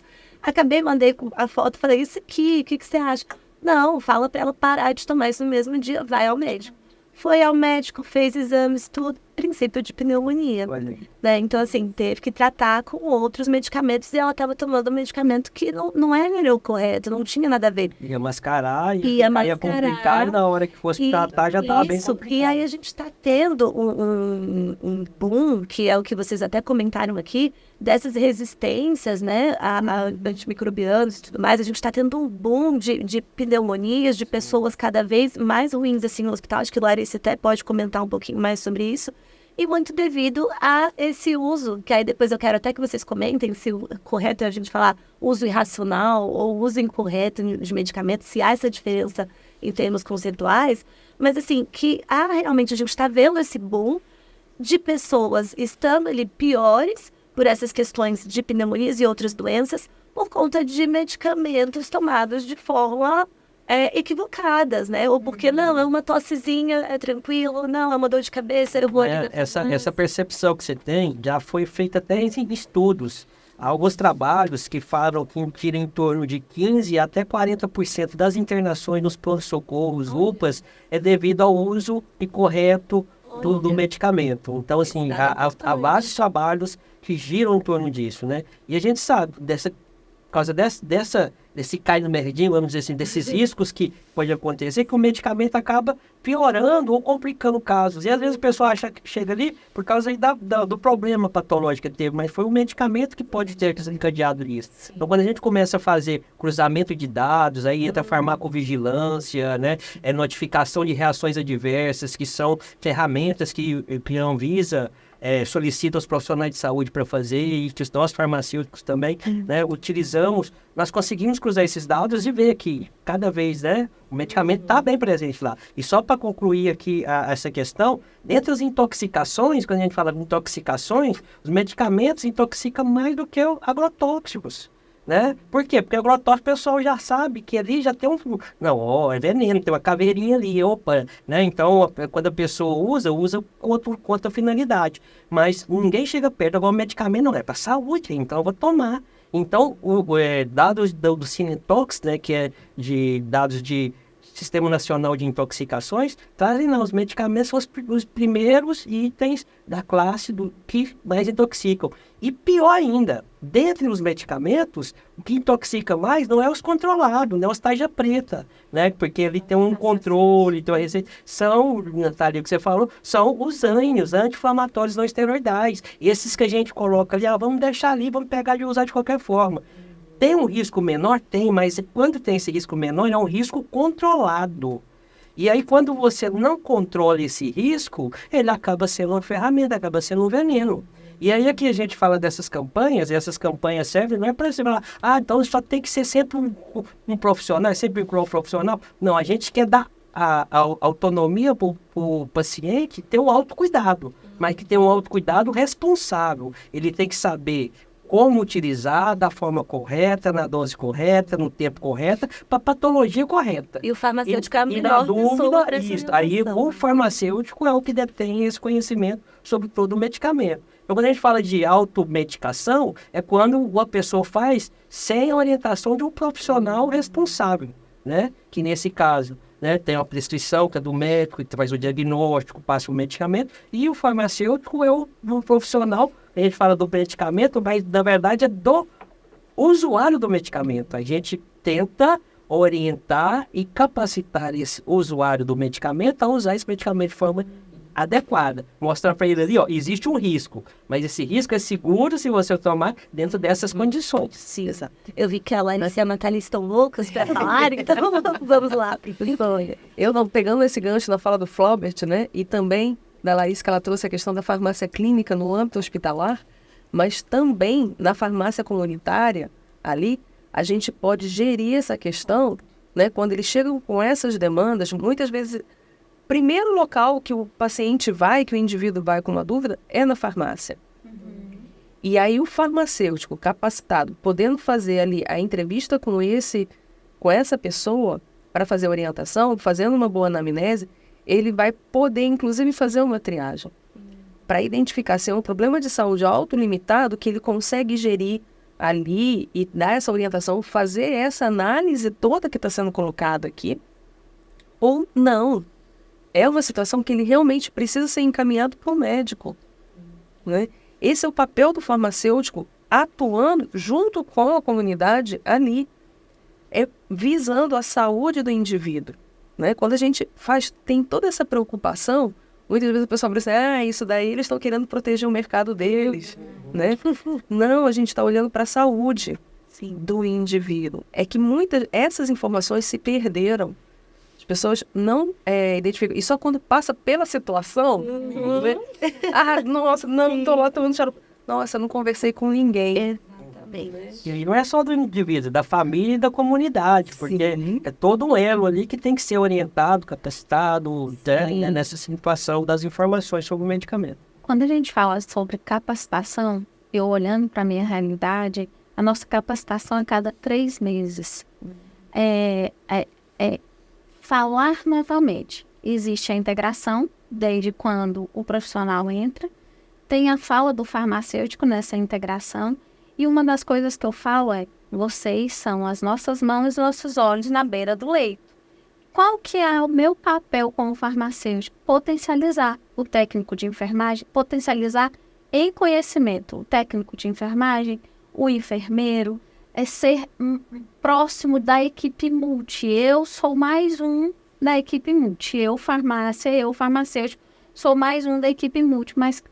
mandei a foto, falei, isso aqui, o que você acha? Não, fala para ela parar de tomar isso no mesmo dia, vai ao médico. Foi ao médico, fez exames, tudo, princípio de pneumonia. Né? Então, assim, teve que tratar com outros medicamentos, e ela estava tomando um medicamento que não era o correto, não tinha nada a ver. Ia mascarar, ia complicar, e na hora que fosse tratar já estava bem complicado. E aí a gente está tendo um boom, que é o que vocês até comentaram aqui, dessas resistências, né, a antimicrobianos e tudo mais. A gente está tendo um boom de pneumonias, de pessoas cada vez mais ruins assim no hospital. Acho que Larissa até pode comentar um pouquinho mais sobre isso. E muito devido a esse uso, que aí depois eu quero até que vocês comentem se o correto é a gente falar uso irracional ou uso incorreto de medicamentos, se há essa diferença em termos conceituais. Mas assim, que realmente a gente está vendo esse boom de pessoas estando ali piores por essas questões de pneumonias e outras doenças, por conta de medicamentos tomados de forma equivocadas, né? Ou porque, não, é uma tossezinha, é tranquilo, não, é uma dor de cabeça, eu vou... Essa percepção que você tem já foi feita até em estudos. Há alguns trabalhos que falam que tira em torno de 15% até 40% das internações nos pronto-socorros, UPAs, é devido ao uso incorreto do medicamento. Então, assim, há vários trabalhos que giram em torno disso, né? E a gente sabe, por causa desse cai no merdinho, vamos dizer assim, desses riscos que pode acontecer, que o medicamento acaba piorando ou complicando casos. E às vezes o pessoal acha que chega ali por causa aí do problema patológico que teve, mas foi o medicamento que pode ter desencadeado isso. Então, quando a gente começa a fazer cruzamento de dados, aí entra farmacovigilância, né? Notificação de reações adversas, que são ferramentas que a Anvisa solicita aos profissionais de saúde para fazer, e que nós farmacêuticos também, né, utilizamos, nós conseguimos cruzar esses dados e ver que cada vez, né, o medicamento está bem presente lá. E só para concluir aqui essa questão, dentre as intoxicações, quando a gente fala de intoxicações, os medicamentos intoxicam mais do que os agrotóxicos. Né? Por quê? Porque agrotóxico o pessoal já sabe que ali já tem é veneno, tem uma caveirinha ali, opa, né? Então, quando a pessoa usa com outra finalidade. Mas ninguém chega perto, agora o medicamento não é para saúde, então eu vou tomar. Então, dados do Cinetox, né, que é de dados de Sistema Nacional de Intoxicações, trazem lá, os medicamentos são os primeiros itens da classe do que mais intoxicam. E pior ainda, dentre os medicamentos, o que intoxica mais não é os controlados, não é os tarja preta, né? Porque ele tem um controle, tem uma receita. São, Natália, o que você falou, são os ANIs, anti-inflamatórios não esteroidais. Esses que a gente coloca ali, vamos deixar ali, vamos pegar e usar de qualquer forma. Tem um risco menor? Tem, mas quando tem esse risco menor, é um risco controlado. E aí, quando você não controla esse risco, ele acaba sendo uma ferramenta, acaba sendo um veneno. E aí, aqui a gente fala dessas campanhas, e essas campanhas servem, não é para você falar, então só tem que ser sempre um profissional, é sempre um profissional. Não, a gente quer dar a autonomia para o paciente ter um autocuidado, mas que tem um autocuidado responsável. Ele tem que saber como utilizar da forma correta, na dose correta, no tempo correto, para a patologia correta. E o farmacêutico é a na melhor pessoa dúvida, para essa isso. Aí orientação. o farmacêutico é o que detém esse conhecimento sobre todo o medicamento. Então, quando a gente fala de automedicação, é quando uma pessoa faz sem a orientação de um profissional responsável, né? Que nesse caso, né, tem uma prescrição que é do médico, que faz o diagnóstico, passa o medicamento, e o farmacêutico é o profissional. A gente fala do medicamento, mas na verdade é do usuário do medicamento. A gente tenta orientar e capacitar esse usuário do medicamento a usar esse medicamento de forma adequada. Mostrar para ele ali, existe um risco, mas esse risco é seguro se você tomar dentro dessas condições. Sim, exato. Eu vi que a Larissa e a Natália estão loucas para falar, então vamos lá, professora. Eu não pegando esse gancho na fala do Flaubert, né? E também da Larissa, que ela trouxe a questão da farmácia clínica no âmbito hospitalar, mas também na farmácia comunitária, ali, a gente pode gerir essa questão, né? Quando eles chegam com essas demandas, muitas vezes, primeiro local que o paciente vai, que o indivíduo vai com uma dúvida, é na farmácia. E aí o farmacêutico capacitado, podendo fazer ali a entrevista com essa pessoa, para fazer orientação, fazendo uma boa anamnese, ele vai poder, inclusive, fazer uma triagem. Para identificar se é um problema de saúde autolimitado, que ele consegue gerir ali e dar essa orientação, fazer essa análise toda que está sendo colocada aqui, ou não. É uma situação que ele realmente precisa ser encaminhado para o médico, né? Esse é o papel do farmacêutico, atuando junto com a comunidade ali, visando a saúde do indivíduo, né? Quando a gente tem toda essa preocupação, muitas vezes o pessoal pensa, isso daí eles estão querendo proteger o mercado deles, né? Não, a gente está olhando para a saúde, sim, do indivíduo. É que essas informações se perderam. As pessoas não identificam. E só quando passa pela situação, né? Nossa, não estou lá tomando xarope. Nossa, não conversei com ninguém. E aí não é só do indivíduo, da família e da comunidade, porque é todo um elo ali que tem que ser orientado, capacitado, né, nessa situação das informações sobre o medicamento. Quando a gente fala sobre capacitação, eu olhando para a minha realidade, a nossa capacitação é a cada 3 meses. Falar novamente. Existe a integração, desde quando o profissional entra, tem a fala do farmacêutico nessa integração, e uma das coisas que eu falo é, vocês são as nossas mãos e nossos olhos na beira do leito. Qual que é o meu papel como farmacêutico? Potencializar o técnico de enfermagem, potencializar em conhecimento o técnico de enfermagem, o enfermeiro, ser próximo da equipe multi. Eu sou mais um da equipe multi. Eu, farmacêutico, sou mais um da equipe multi. Mas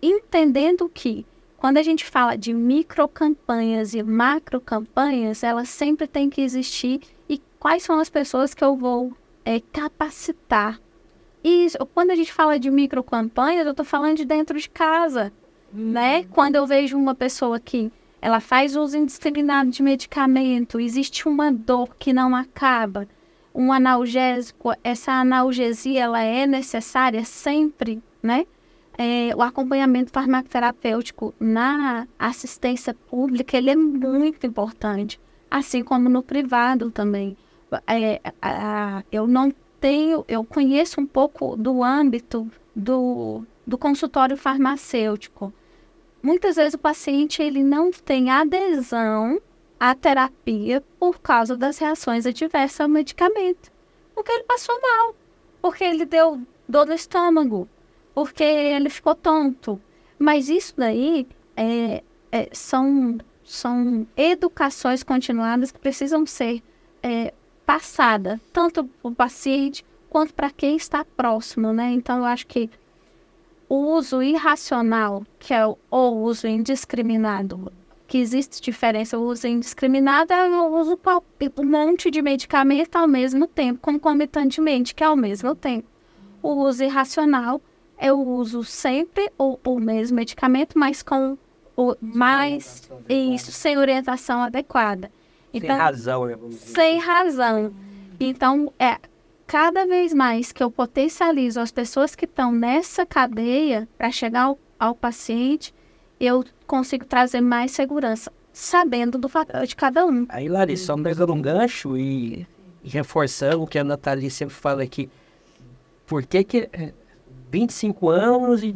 entendendo que quando a gente fala de microcampanhas e macrocampanhas, elas sempre têm que existir. E quais são as pessoas que eu vou capacitar? E quando a gente fala de microcampanhas, eu estou falando de dentro de casa, né? Quando eu vejo uma pessoa que ela faz uso indiscriminado de medicamento, existe uma dor que não acaba, um analgésico, essa analgesia ela é necessária sempre, né? O acompanhamento farmacoterapêutico na assistência pública, ele é muito importante, assim como no privado também. Eu conheço um pouco do âmbito do consultório farmacêutico. Muitas vezes o paciente ele não tem adesão à terapia por causa das reações adversas ao medicamento. porque ele passou mal, porque ele deu dor no estômago, porque ele ficou tonto. Mas isso daí são educações continuadas que precisam ser passadas, tanto para o paciente quanto para quem está próximo, né? Então, eu acho que o uso irracional, que é o uso indiscriminado, que existe diferença. O uso indiscriminado é o uso de um monte de medicamento ao mesmo tempo, concomitantemente, que é ao mesmo tempo. O uso irracional é o uso sempre o mesmo medicamento, mas com sem orientação adequada. Então, sem razão, né? Sem razão. Então, cada vez mais que eu potencializo as pessoas que estão nessa cadeia para chegar ao paciente, eu consigo trazer mais segurança, sabendo do fator de cada um. Aí, Larissa, só pegando um gancho e reforçando o que a Nathalie sempre fala aqui, por que 25 anos e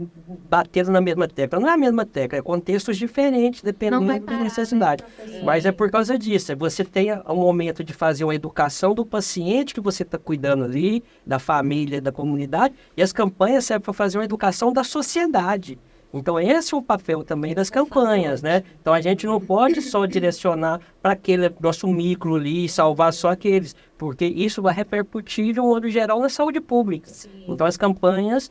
batendo na mesma tecla? Não é a mesma tecla, é contextos diferentes, dependendo da necessidade. Mas é por causa disso, você tem um momento de fazer uma educação do paciente que você está cuidando ali, da família, da comunidade, e as campanhas servem para fazer uma educação da sociedade. Então, esse é o papel também das campanhas, né? Então, a gente não pode só direcionar para aquele nosso micro ali e salvar só aqueles, porque isso vai repercutir de um modo geral na saúde pública. Sim. Então, as campanhas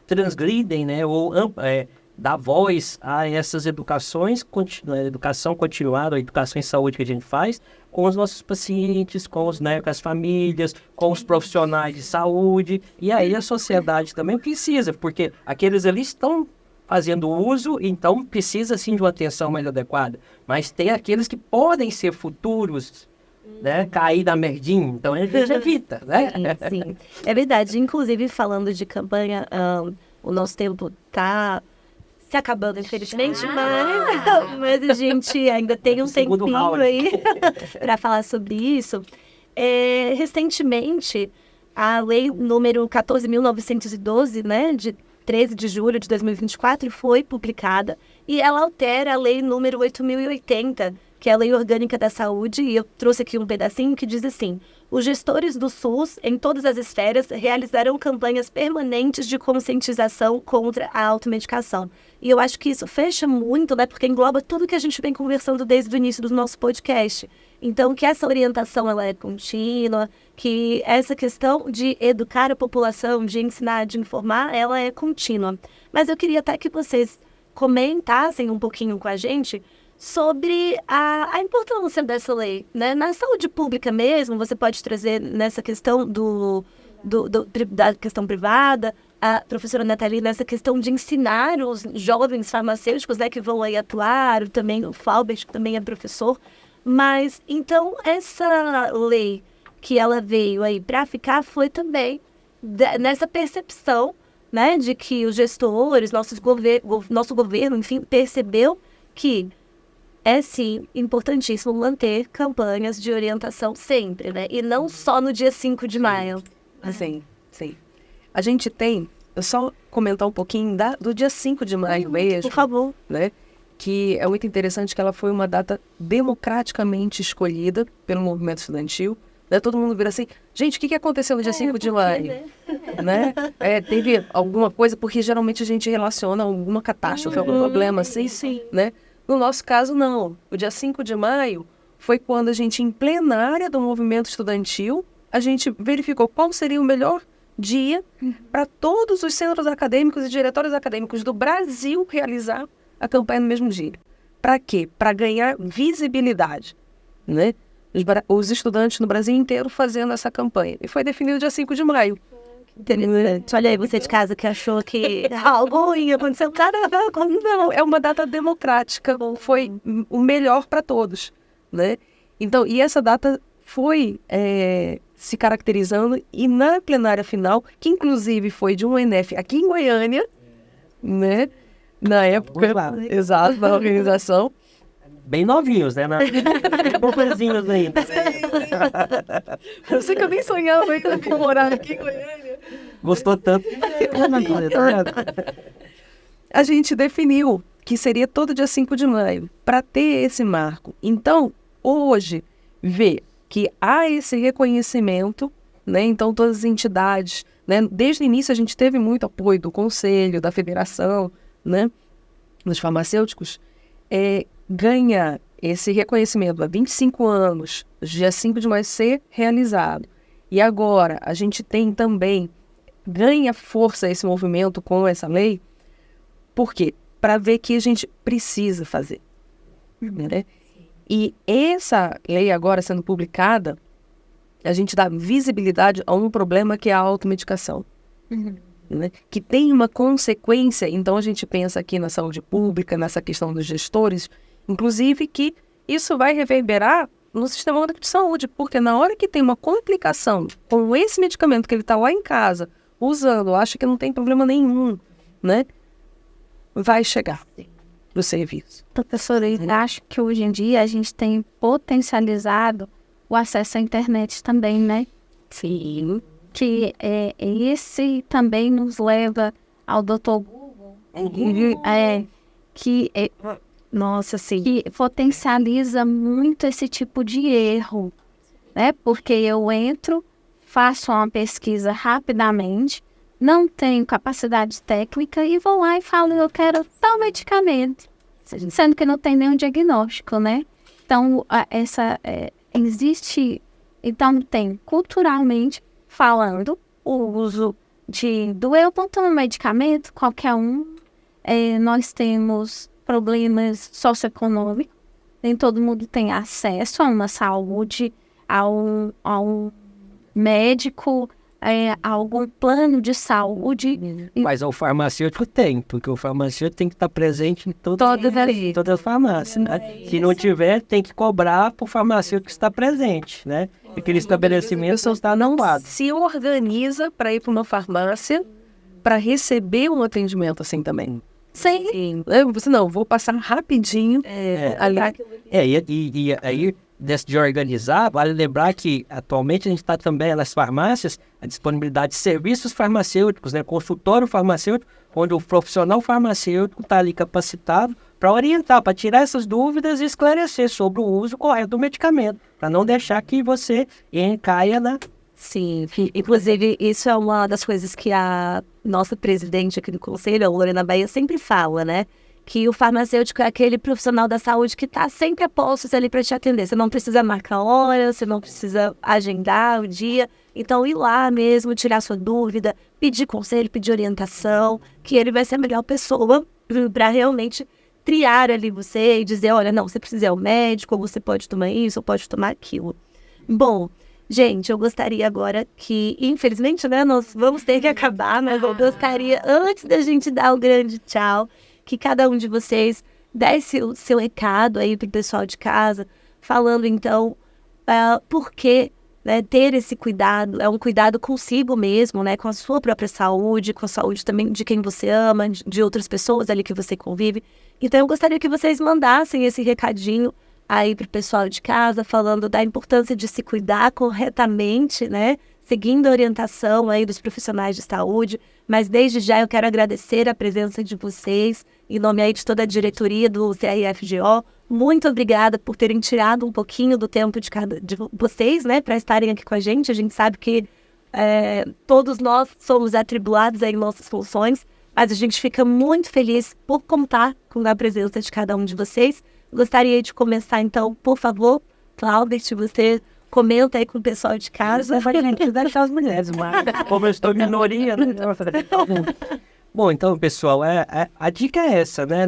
transgridem, né? Ou dá voz a essas educações, educação continuada, a educação em saúde que a gente faz, com os nossos pacientes, com as famílias, com os profissionais de saúde. E aí a sociedade também precisa, porque aqueles ali estão fazendo uso, então precisa sim de uma atenção mais adequada. Mas tem aqueles que podem ser futuros, né, cair da merdinha, então a gente evita, né? Sim. É verdade. Inclusive, falando de campanha, o nosso tempo está se acabando, infelizmente, mas a gente ainda tem um tempinho aí para falar sobre isso. Recentemente, a lei número 14.912, né, de 13 de julho de 2024, foi publicada e ela altera a lei número 8.080, que é a Lei Orgânica da Saúde, e eu trouxe aqui um pedacinho que diz assim: os gestores do SUS, em todas as esferas, realizarão campanhas permanentes de conscientização contra a automedicação. E eu acho que isso fecha muito, né, porque engloba tudo que a gente vem conversando desde o início do nosso podcast. Então, que essa orientação ela é contínua, que essa questão de educar a população, de ensinar, de informar, ela é contínua. Mas eu queria até que vocês comentassem um pouquinho com a gente sobre a importância dessa lei, né? Na saúde pública mesmo, você pode trazer nessa questão da questão privada, a professora Nathalie, nessa questão de ensinar os jovens farmacêuticos, né, que vão aí atuar, também o Faubert, que também é professor. Mas, então, essa lei que ela veio aí para ficar foi também nessa percepção, né, de que os gestores, nosso governo, enfim, percebeu que é, sim, importantíssimo manter campanhas de orientação sempre, né? E não só no dia 5 de maio. Sim. A gente tem, eu só comentar um pouquinho do dia 5 de maio mesmo. Por favor. Né? Que é muito interessante que ela foi uma data democraticamente escolhida pelo movimento estudantil. Né? Todo mundo vira assim, gente, o que aconteceu no dia 5 de maio? Né? Teve alguma coisa, porque geralmente a gente relaciona alguma catástrofe, algum problema assim, sim. Né? No nosso caso, não. O dia 5 de maio foi quando a gente, em plenária do movimento estudantil, a gente verificou qual seria o melhor dia para todos os centros acadêmicos e diretórios acadêmicos do Brasil realizar a campanha no mesmo dia. Para quê? Para ganhar visibilidade, né? Os estudantes no Brasil inteiro fazendo essa campanha. E foi definido dia 5 de maio. Interessante. Olha aí, você de casa que achou que algo ruim aconteceu. Não, é uma data democrática, foi o melhor para todos, né? Então, e essa data foi se caracterizando, e na plenária final, que inclusive foi de um UNF aqui em Goiânia, né? Na época, exato, na organização. Bem novinhos, né? Pouquinhos ainda. Eu sei que eu nem sonhava aí quando eu fui morar aqui em Goiânia. Gostou tanto. A gente definiu que seria todo dia 5 de maio, para ter esse marco. Então, hoje, ver que há esse reconhecimento, né? Então, todas as entidades, né? Desde o início, a gente teve muito apoio do Conselho, da Federação, né? Dos farmacêuticos, ganha esse reconhecimento há 25 anos, dia 5 de maio, ser realizado. E agora, a gente tem também, ganha força esse movimento com essa lei, por quê? Para ver que a gente precisa fazer. Né? E essa lei agora sendo publicada, a gente dá visibilidade a um problema que é a automedicação. Né? Que tem uma consequência, então a gente pensa aqui na saúde pública, nessa questão dos gestores, inclusive que isso vai reverberar no sistema único de saúde, porque na hora que tem uma complicação com esse medicamento que ele está lá em casa, usando, acha que não tem problema nenhum, né? Vai chegar no serviço. Professora, eu acho que hoje em dia a gente tem potencializado o acesso à internet também, né? Sim. Que esse também nos leva ao Dr. Google, Nossa, sim. que potencializa muito esse tipo de erro, né? Porque eu entro, faço uma pesquisa rapidamente, não tenho capacidade técnica e vou lá e falo, eu quero tal medicamento, sendo que não tem nenhum diagnóstico, né? Então, existe, então tem culturalmente falando o uso eu não tomo medicamento, qualquer um, nós temos problemas socioeconômicos, nem todo mundo tem acesso a uma saúde, a um médico, a algum plano de saúde. Mas o farmacêutico tem, porque o farmacêutico tem que estar presente em todas as farmácias, né? Se não tiver, tem que cobrar para o farmacêutico estar presente, né? Aquele estabelecimento está não lado. Se organiza para ir para uma farmácia para receber um atendimento assim também. Sim. Você não, vou passar rapidinho ali. E aí, de organizar, vale lembrar que atualmente a gente está também nas farmácias, a disponibilidade de serviços farmacêuticos, né? Consultório farmacêutico, onde o profissional farmacêutico está ali capacitado para orientar, para tirar essas dúvidas e esclarecer sobre o uso correto do medicamento, para não deixar que você caia na... Sim, inclusive isso é uma das coisas que a nossa presidente aqui do Conselho, a Lorena Bahia, sempre fala, né? Que o farmacêutico é aquele profissional da saúde que está sempre a postos ali para te atender. Você não precisa marcar hora, você não precisa agendar o dia. Então, ir lá mesmo, tirar sua dúvida, pedir conselho, pedir orientação, que ele vai ser a melhor pessoa para realmente triar ali você e dizer, olha, não, você precisa ir ao médico, ou você pode tomar isso, ou pode tomar aquilo. Bom, gente, eu gostaria agora que, infelizmente, né, nós vamos ter que acabar, mas eu gostaria, antes da gente dar o grande tchau, que cada um de vocês desse o seu recado aí para o pessoal de casa, falando então por que, né, ter esse cuidado, é um cuidado consigo mesmo, né, com a sua própria saúde, com a saúde também de quem você ama, de outras pessoas ali que você convive. Então eu gostaria que vocês mandassem esse recadinho aí para o pessoal de casa, falando da importância de se cuidar corretamente, né, seguindo a orientação aí dos profissionais de saúde. Mas desde já eu quero agradecer a presença de vocês, em nome aí de toda a diretoria do CRFGO. Muito obrigada por terem tirado um pouquinho do tempo de vocês, né, para estarem aqui com a gente. A gente sabe que todos nós somos atribulados aí em nossas funções, mas a gente fica muito feliz por contar com a presença de cada um de vocês. Gostaria de começar, então, por favor, Cláudia, se você comenta aí com o pessoal de casa. Vai deixar as mulheres, mas como eu estou em minoria, né? Bom, então, pessoal, a dica é essa, né?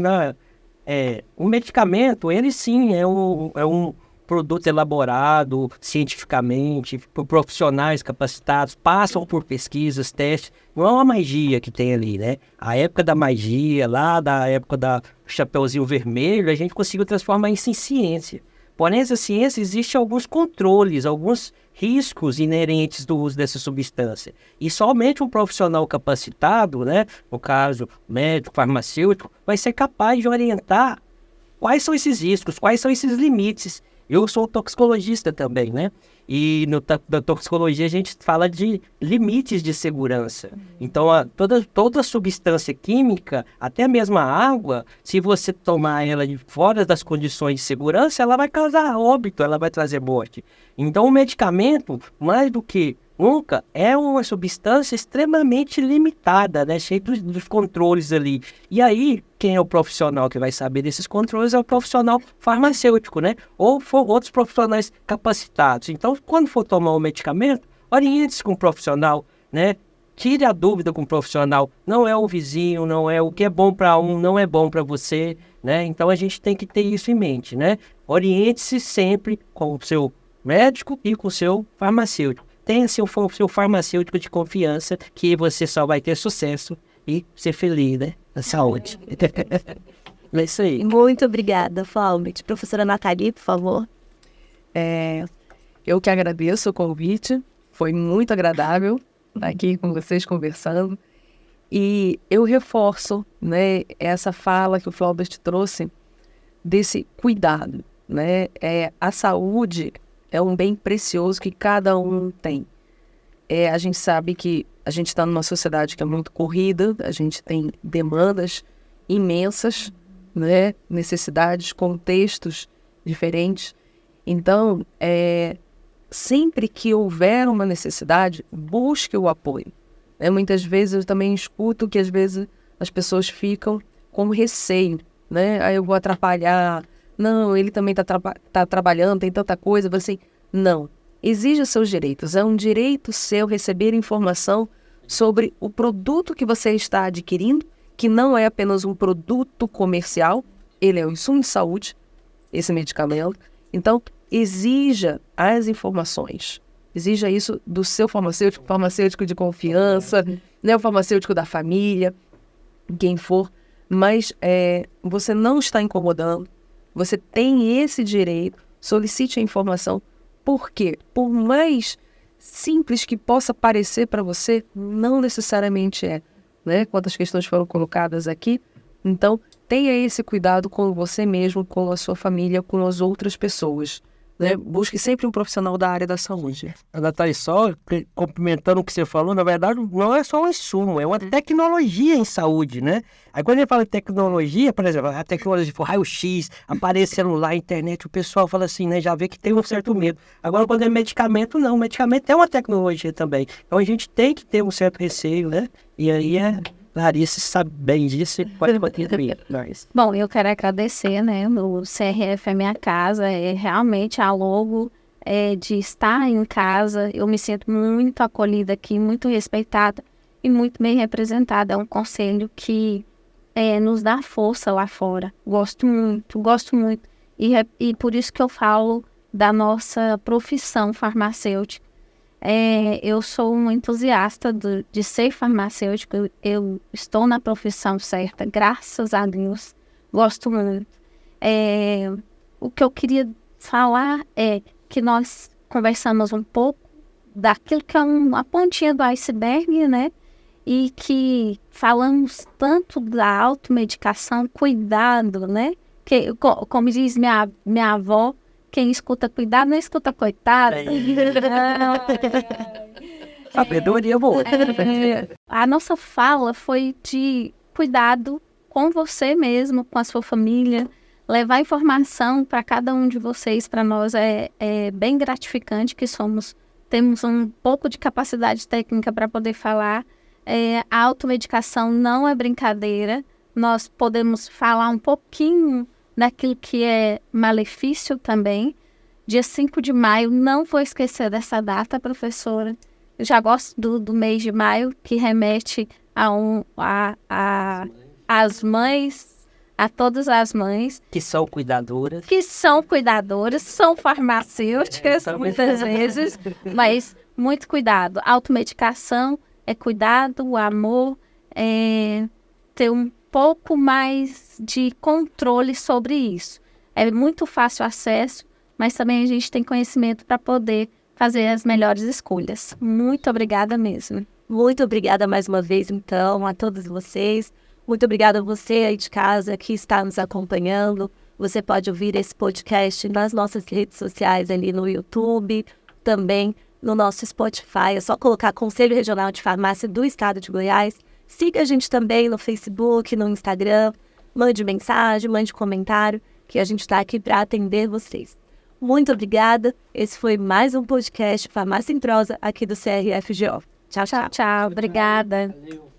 O medicamento, ele sim é um produto elaborado cientificamente, por profissionais capacitados, passam por pesquisas, testes. Não é uma magia que tem ali, né? A época da magia, lá da época da Chapeuzinho Vermelho, a gente conseguiu transformar isso em ciência. Porém, essa ciência, existe alguns controles, alguns riscos inerentes do uso dessa substância. E somente um profissional capacitado, né, no caso médico, farmacêutico, vai ser capaz de orientar quais são esses riscos, quais são esses limites. Eu sou toxicologista também, né? E na toxicologia a gente fala de limites de segurança. Então, toda substância química, até mesmo a água, se você tomar ela de fora das condições de segurança, ela vai causar óbito, ela vai trazer morte. Então, o medicamento, mais do que Nunca. É uma substância extremamente limitada, né? Cheia dos controles ali. E aí, quem é o profissional que vai saber desses controles é o profissional farmacêutico, né? Ou outros profissionais capacitados. Então, quando for tomar um medicamento, oriente-se com um profissional, né? Tire a dúvida com o profissional. Não é o vizinho, não é o que é bom para um, não é bom para você, né? Então, a gente tem que ter isso em mente, né? Oriente-se sempre com o seu médico e com o seu farmacêutico. Tenha seu farmacêutico de confiança, que você só vai ter sucesso e ser feliz, né? Na saúde. É isso aí. Muito obrigada, Flaubert. Professora Nathalie, por favor. Eu que agradeço o convite. Foi muito agradável estar aqui com vocês conversando. E eu reforço, né, essa fala que o Flaubert trouxe desse cuidado, né? A saúde é um bem precioso que cada um tem. A gente sabe que a gente está numa sociedade que é muito corrida, a gente tem demandas imensas, né? Necessidades, contextos diferentes. Então, sempre que houver uma necessidade, busque o apoio. Muitas vezes eu também escuto que às vezes as pessoas ficam com receio, né? Aí eu vou atrapalhar. Não, ele também tá trabalhando, tem tanta coisa. Você não. Exija seus direitos. É um direito seu receber informação sobre o produto que você está adquirindo, que não é apenas um produto comercial, ele é um insumo de saúde, esse medicamento. Então, exija as informações. Exija isso do seu farmacêutico de confiança, né, o farmacêutico da família, quem for. Mas você não está incomodando. Você tem esse direito, solicite a informação. Por quê? Por mais simples que possa parecer para você, não necessariamente é, né? Quantas questões foram colocadas aqui. Então, tenha esse cuidado com você mesmo, com a sua família, com as outras pessoas, né? Busque sempre um profissional da área da saúde. Nathalie, só complementando o que você falou, na verdade, não é só um insumo, é uma tecnologia em saúde, né? Aí quando ele fala em tecnologia, por exemplo, a tecnologia for raio-x, aparecendo lá na internet, o pessoal fala assim, né? Já vê que tem um certo medo. Agora, quando é medicamento, não. Medicamento é uma tecnologia também. Então, a gente tem que ter um certo receio, né? E aí Larissa sabe bem disso e pode contribuir. Bom, eu quero agradecer, né? O CRF é minha casa, realmente a logo de estar em casa. Eu me sinto muito acolhida aqui, muito respeitada e muito bem representada. É um conselho que nos dá força lá fora. Gosto muito. E por isso que eu falo da nossa profissão farmacêutica. Eu sou um entusiasta de ser farmacêutico. Eu estou na profissão certa, graças a Deus. Gosto muito. O que eu queria falar é que nós conversamos um pouco daquilo que é uma pontinha do iceberg, né? E que falamos tanto da automedicação, cuidado, né? Que, como diz minha avó, quem escuta cuidado não escuta coitado. Sabedoria boa. A nossa fala foi de cuidado com você mesmo, com a sua família. Levar informação para cada um de vocês, para nós, é bem gratificante que temos um pouco de capacidade técnica para poder falar. A automedicação não é brincadeira. Nós podemos falar um pouquinho daquilo que é malefício também. Dia 5 de maio, não vou esquecer dessa data, professora. Eu já gosto do mês de maio, que remete às mães, a todas as mães. Que são cuidadoras. São farmacêuticas, muitas vezes, mas muito cuidado. Automedicação é cuidado, amor, ter um pouco mais de controle sobre isso. É muito fácil acesso, mas também a gente tem conhecimento para poder fazer as melhores escolhas. Muito obrigada mesmo. Muito obrigada mais uma vez, então, a todos vocês. Muito obrigada a você aí de casa que está nos acompanhando. Você pode ouvir esse podcast nas nossas redes sociais, ali no YouTube, também no nosso Spotify. É só colocar Conselho Regional de Farmácia do Estado de Goiás. Siga a gente também no Facebook, no Instagram. Mande mensagem, mande comentário, que a gente está aqui para atender vocês. Muito obrigada. Esse foi mais um podcast Farmácia em Prosa aqui do CRFGO. Tchau, tchau. Tchau, obrigada. Valeu.